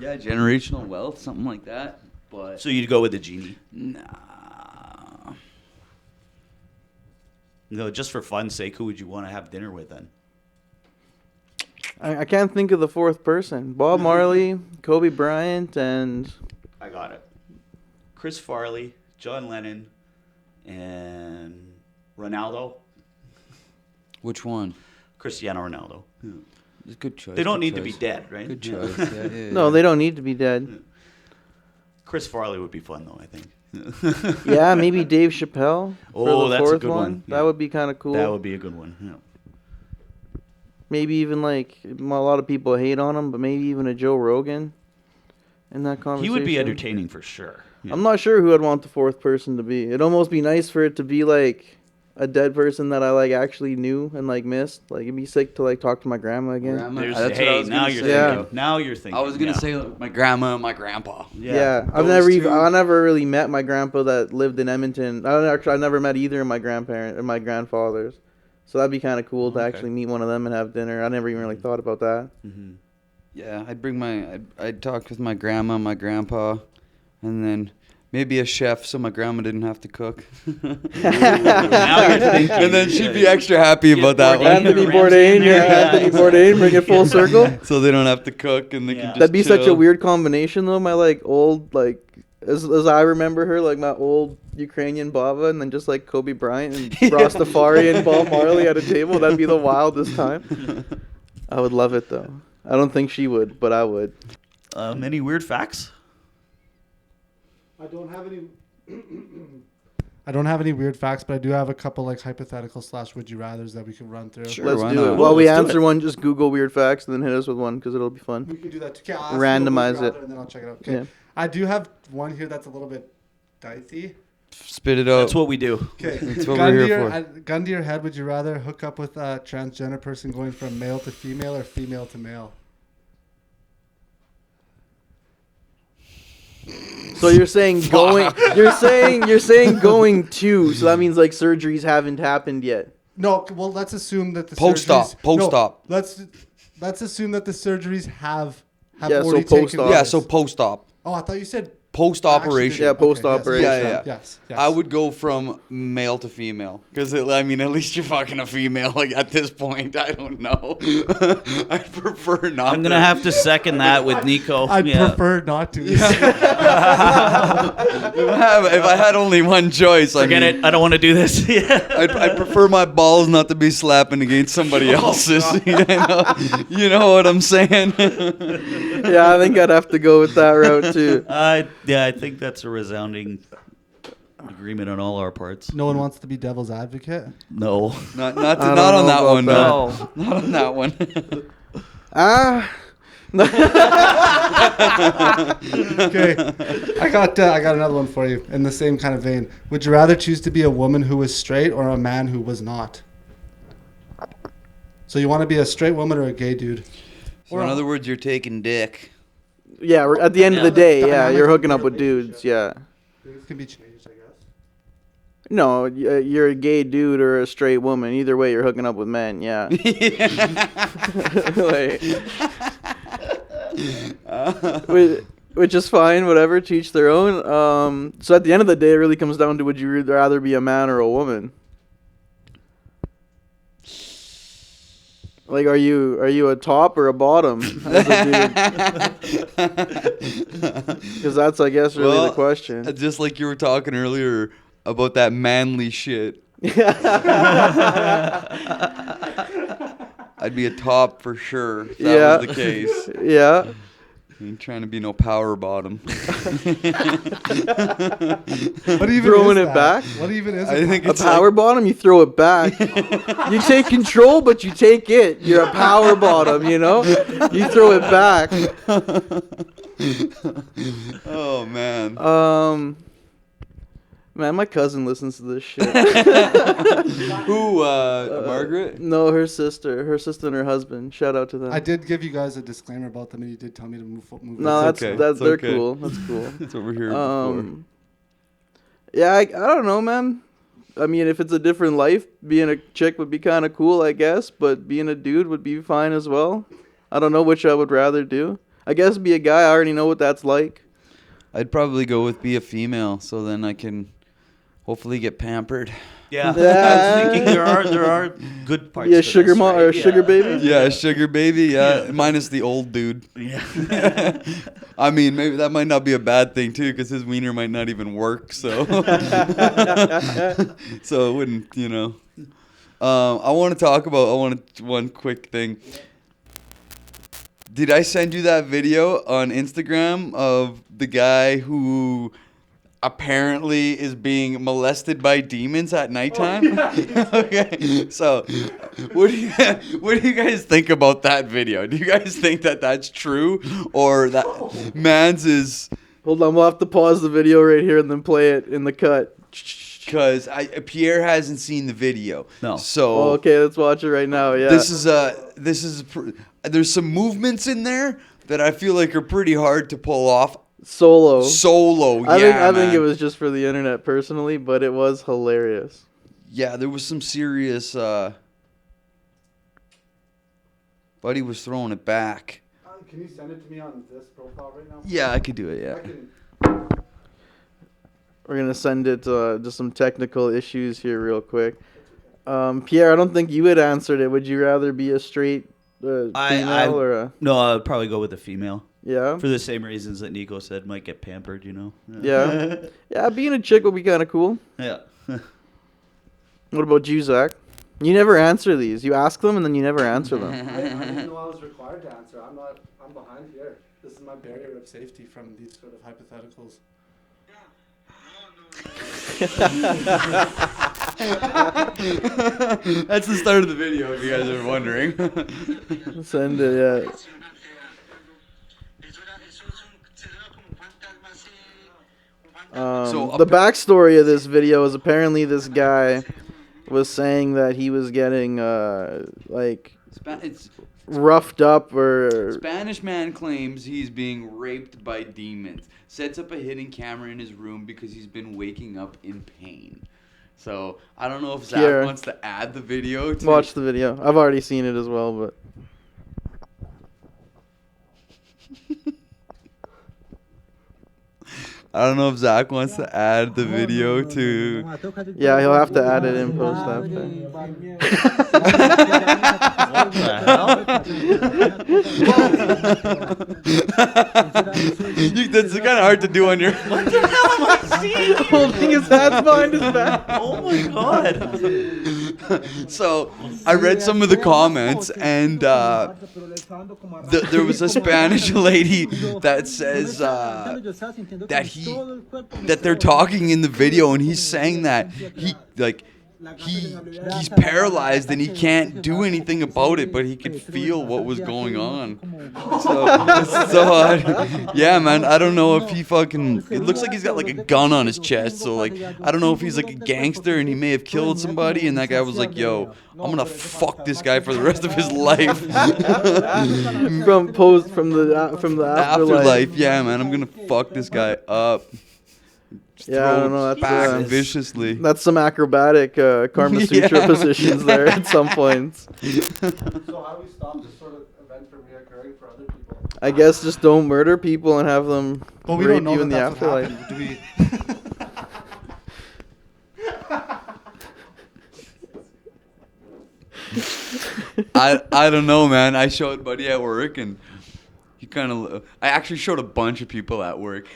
Yeah, generational wealth, something like that. But So you'd go with the genie? nah, No, just for fun's sake, who would you want to have dinner with then? I can't think of the fourth person. Bob Marley, Kobe Bryant, and I got it. Chris Farley, John Lennon, and Ronaldo. which one? Cristiano Ronaldo. It's a good choice. They don't good need to be choice. dead, right? Good Yeah. choice. Yeah, yeah, no, yeah. they don't need to be dead. Chris Farley would be fun, though, I think. Yeah, maybe Dave Chappelle. Oh, for the that's a fourth good one. That Yeah. would be kind of cool. That would be a good one. Yeah. Maybe even like a lot of people hate on him, but maybe even a Joe Rogan in that conversation. He would be entertaining for sure. Yeah. I'm not sure who I'd want the fourth person to be. It'd almost be nice for it to be like a dead person that I like actually knew and like missed. Like it'd be sick to like talk to my grandma again. Grandma? There's, That's what I hey, was now gonna you're say. Yeah. thinking. Now you're thinking. I was gonna yeah. say my grandma and my grandpa. Yeah, I've those two. I never really met my grandpa that lived in Edmonton. I never met either of my grandparents or my grandfathers. So that'd be kind of cool to Okay. actually meet one of them and have dinner. I never even really thought about that. Mhm. Yeah, I'd talk with my grandma, my grandpa, and then maybe a chef so my grandma didn't have to cook. Now you're thinking. And then she'd be extra happy about that Bourdain. one. Anthony Ramsay Bourdain, in there, yeah, yeah. Anthony Bourdain, bring it full circle. So they don't have to cook and they Yeah. can just That'd be such a chill. weird combination though. My like old like as I remember her, like my old Ukrainian Baba, and then just like Kobe Bryant and Rastafari and Bob Marley at a table. That'd be the wildest time. I would love it though. I don't think she would, but I would. Any weird facts? I don't have any. I don't have any weird facts, but I do have a couple like hypothetical / would you rather's that we can run through. Sure. Let's why do not? it. While we Let's do answer it. one, just Google weird facts and then hit us with one because it'll be fun. We can do that too. Okay, I'll ask you a Randomize would you it. rather, and then I'll check it out. Okay. Yeah. I do have one here that's a little bit dicey. Spit it out. That's what we do. Okay. That's what gun, we're to here your, for. gun to your head, would you rather hook up with a transgender person going from male to female or female to male? So you're saying going? You're saying going to? So that means like surgeries haven't happened yet. No, well, let's assume that the Post-op, surgeries- post-op. No, let's assume that the surgeries have Yeah, so already taken post-op. place. Yeah, so post-op. Oh, I thought you said Post-operation. Yeah, Okay, post-operation. Yes, Yeah, yeah. Yes, yes. I would go from male to female because I mean, at least you're fucking a female. Like at this point, I don't know. I prefer not. I'm gonna have to second that with Nico. I'd yeah. prefer not to. If I had only one choice, Forget it. I don't want to do this. Yeah. I'd prefer my balls not to be slapping against somebody else's. You know what I'm saying? Yeah, I think I'd have to go with that route too. Yeah, I think that's a resounding agreement on all our parts. No one wants to be devil's advocate. No. Not I don't on know that about one. that. No, not on that one. Okay, I got another one for you in the same kind of vein. Would you rather choose to be a woman who was straight or a man who was not? So you want to be a straight woman or a gay dude? So in other words, you're taking dick. Yeah, at the end of the Yeah. day, yeah, Dynamic you're hooking up with relationship. dudes. Yeah. Things can be changed, I guess. No, you're a gay dude or a straight woman. Either way, you're hooking up with men. Yeah. Like, which is fine. Whatever, to each their own. So at the end of the day, it really comes down to would you rather be a man or a woman? Like, are you a top or a bottom? Because that's, I guess, really the question. Just like you were talking earlier about that manly shit. I'd be a top for sure. If that Yeah. was the case. Yeah. Ain't trying to be no power bottom. What even Throwing is it that? back? What even is I it? think A it's power bottom, you throw it back. You take control, but you take it. You're a power bottom, you know? You throw it back. Oh man. Man, my cousin listens to this shit. Who? Margaret? No, her sister and her husband. Shout out to them. I did give you guys a disclaimer about them, and you did tell me to move. No, It's okay. It's they're okay. cool. That's cool. That's what we're here for. Yeah, I don't know, man. I mean, if it's a different life, being a chick would be kind of cool, I guess. But being a dude would be fine as well. I don't know which I would rather do. I guess be a guy. I already know what that's like. I'd probably go with be a female, so then I can hopefully get pampered. Yeah, Yeah. I was thinking there are good parts. Be a to sugar this, mom right? or a sugar baby. Yeah, sugar baby. Yeah, Yeah. minus the old dude. Yeah. I mean, maybe that might not be a bad thing too, because his wiener might not even work. So, so it wouldn't, you know. I want to talk about. One quick thing. Did I send you that video on Instagram of the guy who apparently is being molested by demons at nighttime? Okay, so what do you guys think about that video? Do you guys think that that's true, or that Mans is? Hold on, we'll have to pause the video right here and then play it in the cut. Because Pierre hasn't seen the video. No. So Oh, okay, let's watch it right now. Yeah. this is there's some movements in there that I feel like are pretty hard to pull off solo. solo. I think man. it was just for the internet personally, but it was hilarious. Yeah, there was some serious. Buddy was throwing it back. Can you send it to me on this profile right now? Yeah, I could do it. Yeah. I can. We're gonna send it just some technical issues here real quick. Pierre, I don't think you had answered it. Would you rather be a straight female or a No, I'd probably go with a female yeah? for the same reasons that Nico said. Might get pampered, you know. Yeah. Yeah, being a chick would be kind of cool. Yeah. What about you, Zach? You never answer these. You ask them and then you never answer them. I didn't know I was required to answer. I'm behind here. This is my barrier of safety from these sort of hypotheticals. That's the start of the video, if you guys are wondering. Send it, yeah. So, The backstory of this video is apparently this guy was saying that he was getting like it's roughed up or Spanish man claims he's being raped by demons. Sets up a hidden camera in his room because he's been waking up in pain. So I don't know if Zach Here. wants to add the video to watch the video. I've already seen it as well, but I don't know if Zach wants to add the video to. yeah, he'll have to add it in post after. What the hell? That's kind of hard to do on your. What the hell am I seeing? Holding his hands behind his back. Oh my god. So I read some of the comments, and there was a Spanish lady that says that they're talking in the video, and he's saying that he's paralyzed and he can't do anything about it, but he could feel what was going on. So yeah, man, I don't know if he fucking. It looks like he's got like a gun on his chest. So like, I don't know if he's like a gangster and he may have killed somebody, and that guy was like, "Yo, I'm gonna fuck this guy for the rest of his life." from the afterlife. Yeah, man, I'm gonna fuck this guy up. Yeah, I don't know. That's Back viciously. that's some acrobatic Karma Sutra Yeah. positions there at some points. So how do we stop this sort of event from reoccurring for other people? I guess just don't murder people and have them But we rape don't know you in the that that's what afterlife. happened. Do we? I don't know, man. I showed Buddy at work, and he kind of. I actually showed a bunch of people at work,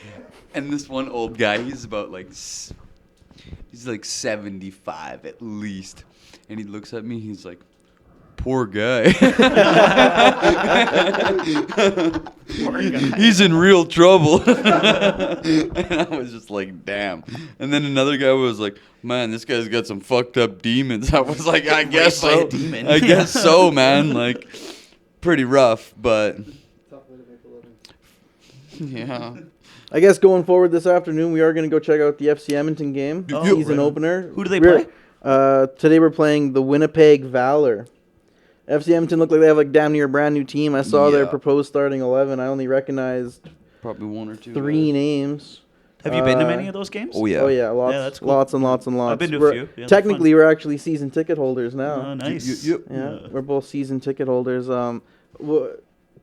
and this one old guy. He's about like 75 at least, and he looks at me. He's like, poor guy. He's in real trouble. And I was just like, damn. And then another guy was like, man, this guy's got some fucked up demons. I was like, I guess Raped by so. a demon. I guess so, man. Like, pretty rough, but yeah. I guess going forward this afternoon, we are going to go check out the FC Edmonton game, Oh, season right. opener. Who do they play? Today we're playing the Winnipeg Valor. FC Edmonton look like they have like damn near a brand new team. I saw their Yeah. proposed starting 11. I only recognized Probably one or two. 3 names. Have you been to many of those games? Oh, yeah. Oh yeah, lots, that's cool. lots and lots and lots. I've been to a We're- few. Yeah, they're technically, fun. we're actually season ticket holders now. Oh, nice. Yeah, we're both season ticket holders.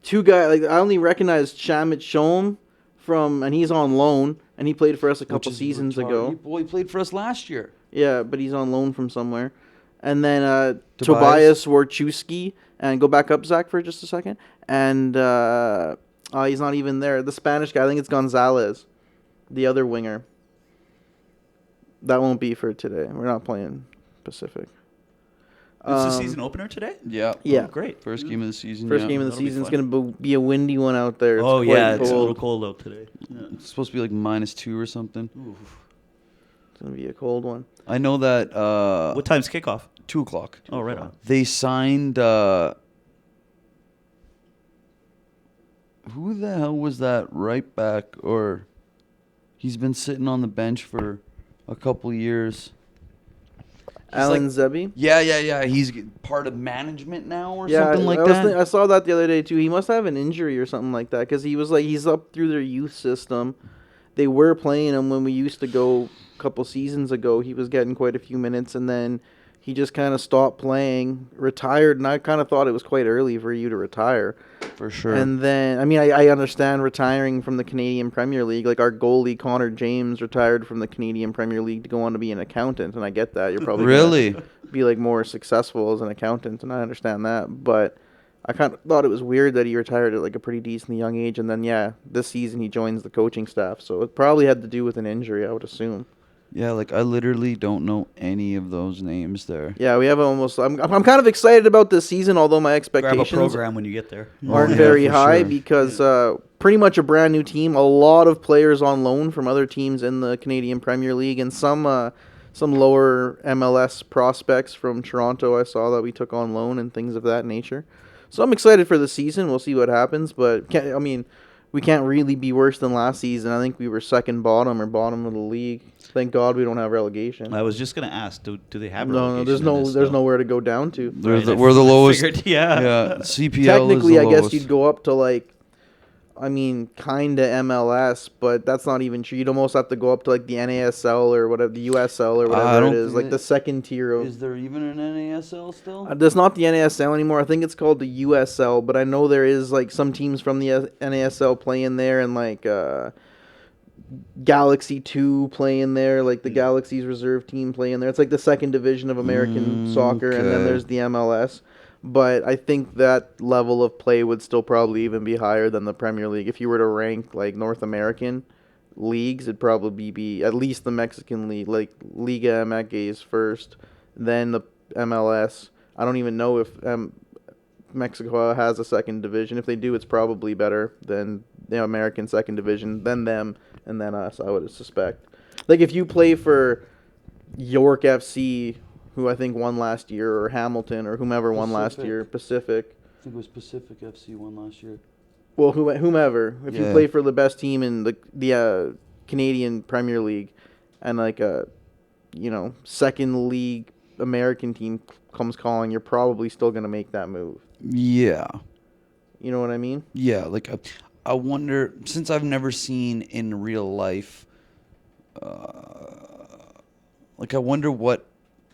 Two guys, like I only recognized Shamit Shom from, and he's on loan, and he played for us a couple seasons ago. Well, he played for us last year. Yeah, but he's on loan from somewhere. And then Tobias. Tobias Warchewski, and go back up, Zach, for just a second. And he's not even there. The Spanish guy, I think it's Gonzalez, the other winger. That won't be for today. We're not playing Pacific. It's the season opener today? Yeah. Yeah. Oh, great. First game of the season. First yeah. game of the That'll be season is fun. going to be a windy one out there. It's Oh, quite yeah. It's a cold. little cold out today. Yeah. It's supposed to be like -2 or something. It's going to be a cold one. I know that What time's kickoff? 2 o'clock. Oh, right on. They signed who the hell was that right back? Or he's been sitting on the bench for a couple years. Alan Zebi? Yeah. He's part of management now or something like that. I saw that the other day too. He must have an injury or something like that because he was like he's up through their youth system. They were playing him when we used to go a couple seasons ago. He was getting quite a few minutes and then he just kind of stopped playing, retired, and I kind of thought it was quite early for you to retire. For sure. And then, I mean, I understand retiring from the Canadian Premier League. Like our goalie, Connor James, retired from the Canadian Premier League to go on to be an accountant, and I get that. You're probably Really? gonna be like more successful as an accountant, and I understand that. But I kind of thought it was weird that he retired at like a pretty decently young age, and then this season he joins the coaching staff. So it probably had to do with an injury, I would assume. Yeah, like I literally don't know any of those names there. Yeah, we have almost. I'm kind of excited about this season, although my Grab a expectations program when you get there. aren't Yeah, very for high sure. because pretty much a brand new team. A lot of players on loan from other teams in the Canadian Premier League, and some lower MLS prospects from Toronto. I saw that we took on loan and things of that nature. So I'm excited for the season. We'll see what happens, but we can't really be worse than last season. I think we were second bottom or bottom of the league. Thank God we don't have relegation. I was just going to ask, do they have No, relegation there's in this, there's though? nowhere to go down to. Right, We're the I lowest. figured, yeah. Yeah, CPL Technically, is the I guess lowest. you'd go up to kind of MLS, but that's not even true. You'd almost have to go up to like the NASL or whatever, the USL or I whatever don't it is, like think- the second tier of. Is there even an NASL still? There's not the NASL anymore. I think it's called the USL, but I know there is like some teams from the NASL playing there, and like Galaxy 2 playing there, like the Galaxy's reserve team playing there. It's like the second division of American soccer, and then okay. there's the MLS. But I think that level of play would still probably even be higher than the Premier League. If you were to rank like North American leagues, it'd probably be at least the Mexican league, like Liga MX is first, then the MLS. I don't even know if Mexico has a second division. If they do, it's probably better than the American second division, then them, and then us, I would suspect. Like if you play for York FC, who I think won last year, or Hamilton, or whomever won last Pacific. year, Pacific. I think it was Pacific FC won last year. Well, whomever. If you Yeah. play for the best team in the Canadian Premier League, and like a second league American team comes calling, you're probably still gonna make that move. Yeah. You know what I mean? Yeah, like I wonder, since I've never seen in real life, like I wonder what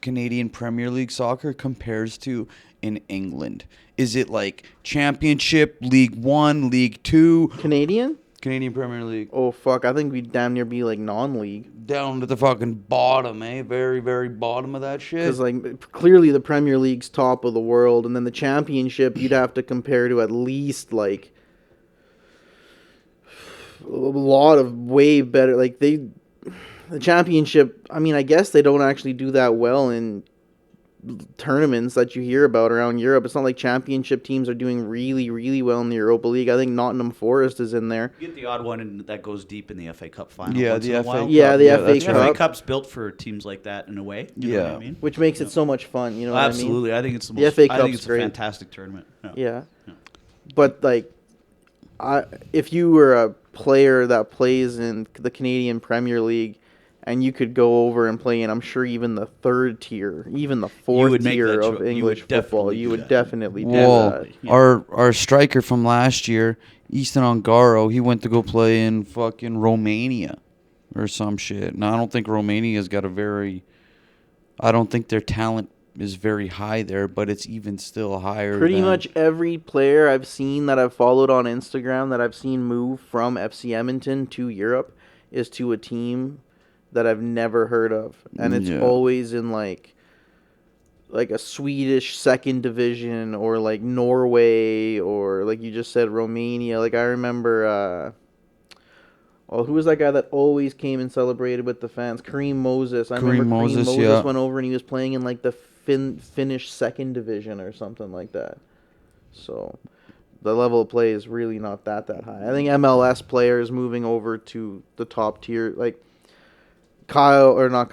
Canadian Premier League soccer compares to in England. Is it like Championship, League 1, League 2, Canadian? Canadian Premier League? Oh fuck! I think we'd damn near be like non-league. Down to the fucking bottom, eh? Very, very bottom of that shit. Because like clearly the Premier League's top of the world, and then the Championship you'd have to compare to at least like a lot of way better. The Championship. I mean, I guess they don't actually do that well in tournaments that you hear about around Europe. It's not like championship teams are doing really, really well in the Europa League. I think Nottingham Forest is in there. You get the odd one that goes deep in the FA Cup final. Yeah, once the in a FA while. Cup. Yeah, the FA The Cup. FA Cup's built for teams like that in a way. You know what I mean? Which makes it so much fun. You know what Absolutely. I think it's the The most. FA I Cup's think it's great. a fantastic tournament. I mean? Yeah. But like, if you were a player that plays in the Canadian Premier League, and you could go over and play in, I'm sure, even the third tier, even the fourth would make tier that of English football, you would definitely do Well, that. Yeah. our striker from last year, Easton Ongaro, he went to go play in fucking Romania or some shit. Now I don't think Romania's got I don't think their talent is very high there, but it's even still higher. Pretty than- much every player I've seen that I've followed on Instagram that I've seen move from FC Edmonton to Europe is to a team that I've never heard of, and it's Yeah. always in like a Swedish second division or like Norway or like you just said Romania. Like I remember, who was that guy that always came and celebrated with the fans? Kareem Moses. I remember Kareem Moses yeah. went over and he was playing in like the Finnish second division or something like that. So the level of play is really not that high. I think MLS players moving over to the top tier, like Aaron. I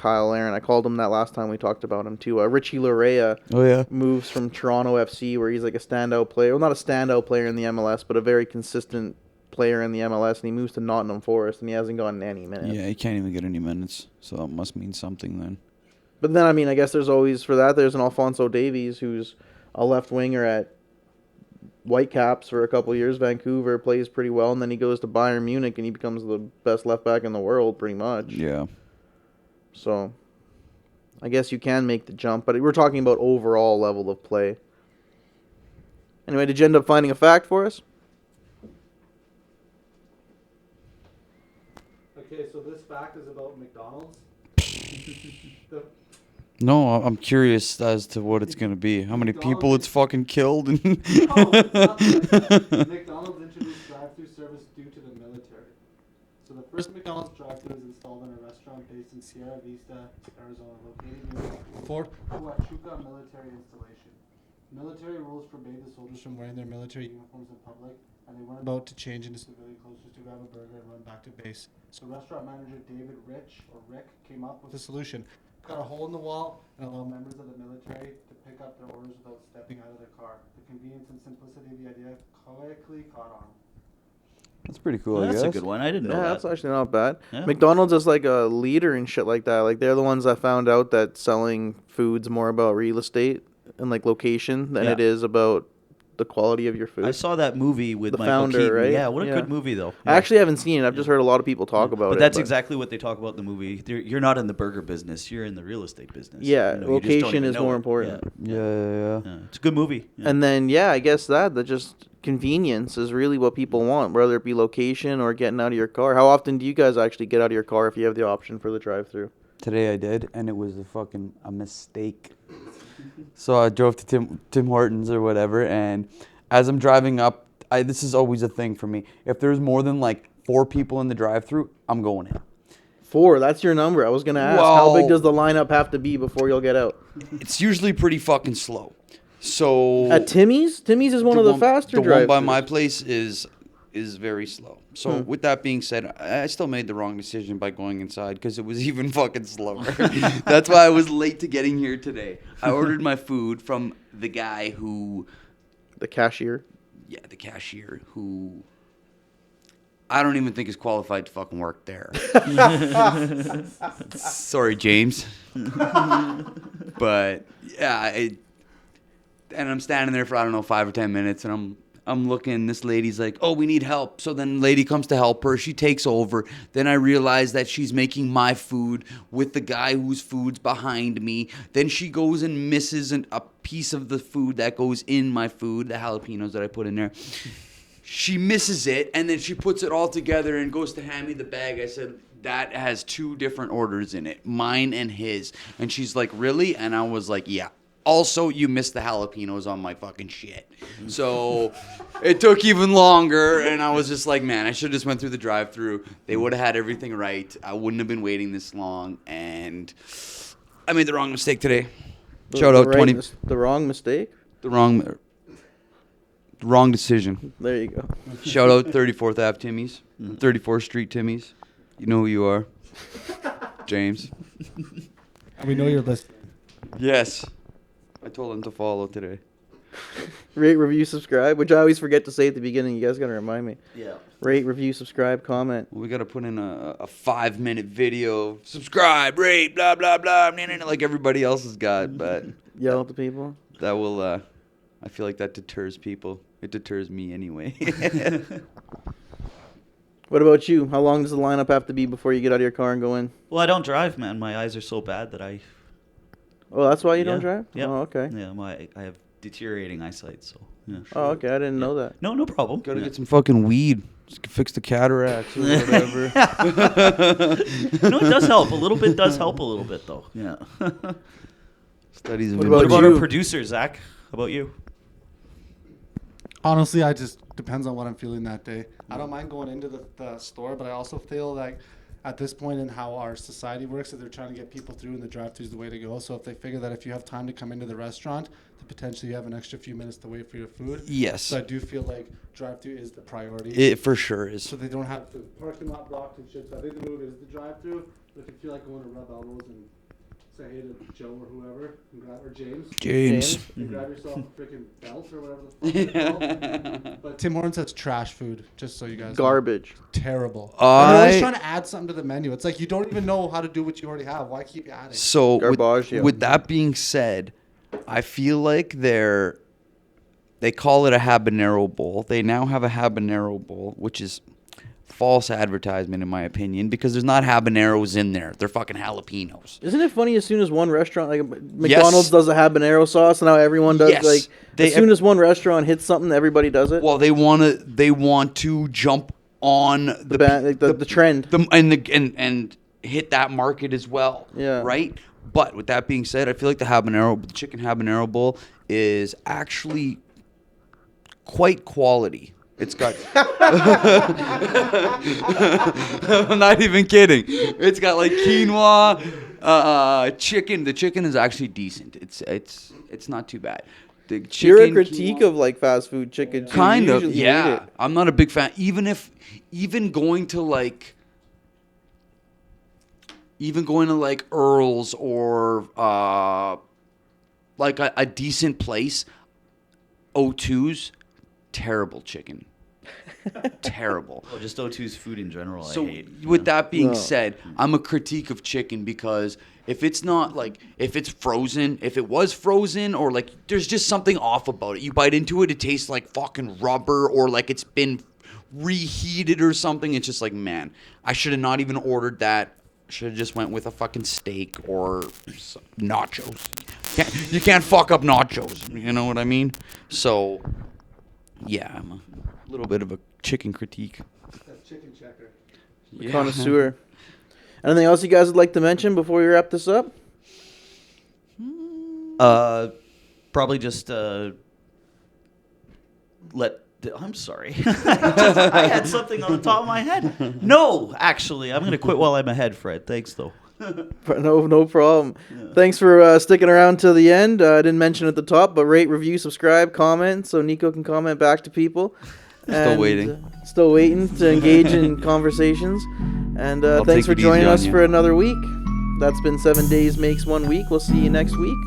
called him that last time we talked about him too. Richie Larea Oh yeah. moves from Toronto FC, where he's like a standout player. Well, not a standout player in the MLS, but a very consistent player in the MLS, and he moves to Nottingham Forest, and he hasn't gotten any minutes. Yeah, he can't even get any minutes, so it must mean something then. But then, I mean, I guess there's always, there's an Alphonso Davies, who's a left winger at Whitecaps for a couple of years. Vancouver, plays pretty well, and then he goes to Bayern Munich, and he becomes the best left back in the world, pretty much. Yeah. So, I guess you can make the jump, but we're talking about overall level of play. Anyway, did you end up finding a fact for us? Okay, so this fact is about McDonald's. No, I'm curious as to what it's gonna be. How many people it's fucking killed? And McDonald's introduced drive-through service due to the military. So the first McDonald's drive-through was installed in a restaurant based in Sierra Vista, Arizona, located near Fort Huachuca military installation. Military rules forbade the soldiers from wearing their military uniforms in public, and they weren't about to change into civilian clothes just to grab a burger and run back to base. So restaurant manager David Rick came up with a solution. Cut a hole in the wall and allow members of the military to pick up their orders without stepping out of their car. The convenience and simplicity of the idea quickly caught on. that's pretty cool. I That's guess. a good one. I didn't know Yeah, that. that's actually not bad. Yeah. McDonald's is like a leader and shit like that. Like they're the ones that found out that selling food's more about real estate and like location than Yeah. it is about the quality of your food. I saw that movie with The Michael founder, Keaton. right? Yeah, what a Yeah. good movie though. I actually haven't seen it. I've just heard a lot of people talk about it. But that's exactly what they talk about in the movie. You're not in the burger business. You're in the real estate business. Yeah, You know, you just don't location even is know more it. important. Yeah. Yeah. It's a good movie. Yeah. And then I guess that just convenience is really what people want, whether it be location or getting out of your car. How often do you guys actually get out of your car if you have the option for the drive-through? Today I did, and it was a mistake. So I drove to Tim Hortons or whatever, and as I'm driving up, this is always a thing for me. If there's more than like 4 people in the drive-thru, I'm going in. 4, that's your number. I was going to ask, how big Well- does the lineup have to be before you'll get out? It's usually pretty fucking slow. So At Timmy's? Timmy's is one of the faster The one by drive-thrus. my place is very slow. So with that being said, I still made the wrong decision by going inside because it was even fucking slower. That's why I was late to getting here today. I ordered my food from the guy who, The cashier. the cashier who I don't even think is qualified to fucking work there. Sorry, James. But yeah, and I'm standing there for, I don't know, 5 or 10 minutes, and I'm looking, this lady's like, oh, we need help. So then lady comes to help her. She takes over. Then I realize that she's making my food with the guy whose food's behind me. Then she goes and misses a piece of the food that goes in my food, the jalapenos that I put in there. She misses it, and then she puts it all together and goes to hand me the bag. I said, that has 2 different orders in it, mine and his. And she's like, really? And I was like, yeah. Also, you missed the jalapenos on my fucking shit. So it took even longer, and I was just like, man, I should have just went through the drive-thru. They would have had everything right. I wouldn't have been waiting this long, and I made the wrong mistake today. Shout out 20. The wrong mistake. The wrong decision. There you go. Shout out 34th Ave Timmy's, 34th Street Timmy's. You know who you are, James. And we know you're listening. Yes, I told him to follow today. Rate, review, subscribe, which I always forget to say at the beginning. You guys gotta remind me. Yeah. Rate, review, subscribe, comment. We gotta put in a 5-minute video. Subscribe, rate, blah blah blah, like everybody else has got. But Yell at the people. that will. I feel like that deters people. It deters me anyway. What about you? How long does the lineup have to be before you get out of your car and go in? Well, I don't drive, man. My eyes are so bad that I. Oh, that's why you Yeah. don't drive? Yep. Oh, okay. Yeah, I have deteriorating eyesight, so. Yeah. Oh, okay. I didn't know that. No problem. Gotta Yeah. get some fucking weed. Just fix the cataracts or whatever. No, it does help. A little bit does help a little bit, though. Yeah. Studies have What been What about about you? our producer, Zach? How about you? Honestly, I just depends on what I'm feeling that day. I don't mind going into the store, but I also feel like at this point in how our society works, that they're trying to get people through and the drive-thru is the way to go. So if they figure that if you have time to come into the restaurant, to potentially have an extra few minutes to wait for your food. Yes. So I do feel like drive-thru is the priority. It for sure is. So they don't have the parking lot blocked and shit. So I think the move is the drive-thru. But if you feel like going to rub elbows and say hey to Joe or whoever, and or James. James. And grab yourself a freaking belt or whatever the fuck it's called. But Tim Hortons has trash food, just so you guys know. Garbage. Terrible. They're always I trying to add something to the menu. It's like you don't even know how to do what you already have. Why keep adding? so Garbage, yeah. with that being said, I feel like they call it a habanero bowl. They now have a habanero bowl, which is false advertisement in my opinion, because there's not habaneros in there. They're fucking jalapenos. Isn't it funny? As soon as one restaurant, like McDonald's, Yes. does a habanero sauce, and now everyone does. Yes. Like They- as soon as one restaurant hits something, everybody does it. Well, they want to jump on the trend. and hit that market as well. Yeah. Right? But with that being said, I feel like the chicken habanero bowl is actually quite quality. It's got I'm not even kidding. It's got like quinoa, chicken. The chicken is actually decent. It's not too bad. The chicken, You're a critique quinoa- of like fast food chicken. Too. Kind You of, usually hate yeah. it. I'm not a big fan. Even going to like Earl's or like a decent place, O2's, terrible chicken. Terrible. Well, just O2's food in general, So I hate. with that being No. said, I'm a critique of chicken because if it's not like, if it's frozen, if it was frozen or like there's just something off about it. You bite into it, it tastes like fucking rubber or like it's been reheated or something. It's just like, man, I should have not even ordered that. Should have just went with a fucking steak or nachos. You can't fuck up nachos. You know what I mean? So, yeah, I'm a little bit of a chicken critique. That's chicken checker. Yeah. Connoisseur. Anything else you guys would like to mention before we wrap this up? Probably just I'm sorry. I had something on the top of my head. No, actually, I'm gonna quit while I'm ahead, Fred. Thanks, though. No problem. Thanks for sticking around to the end. I didn't mention at the top, but rate, review, subscribe, comment, so Nico can comment back to people. Still waiting. Still waiting to engage in conversations. And I'll thanks take for it easy joining on us you. for another week. That's been 7 Days Makes 1 Week. We'll see you next week.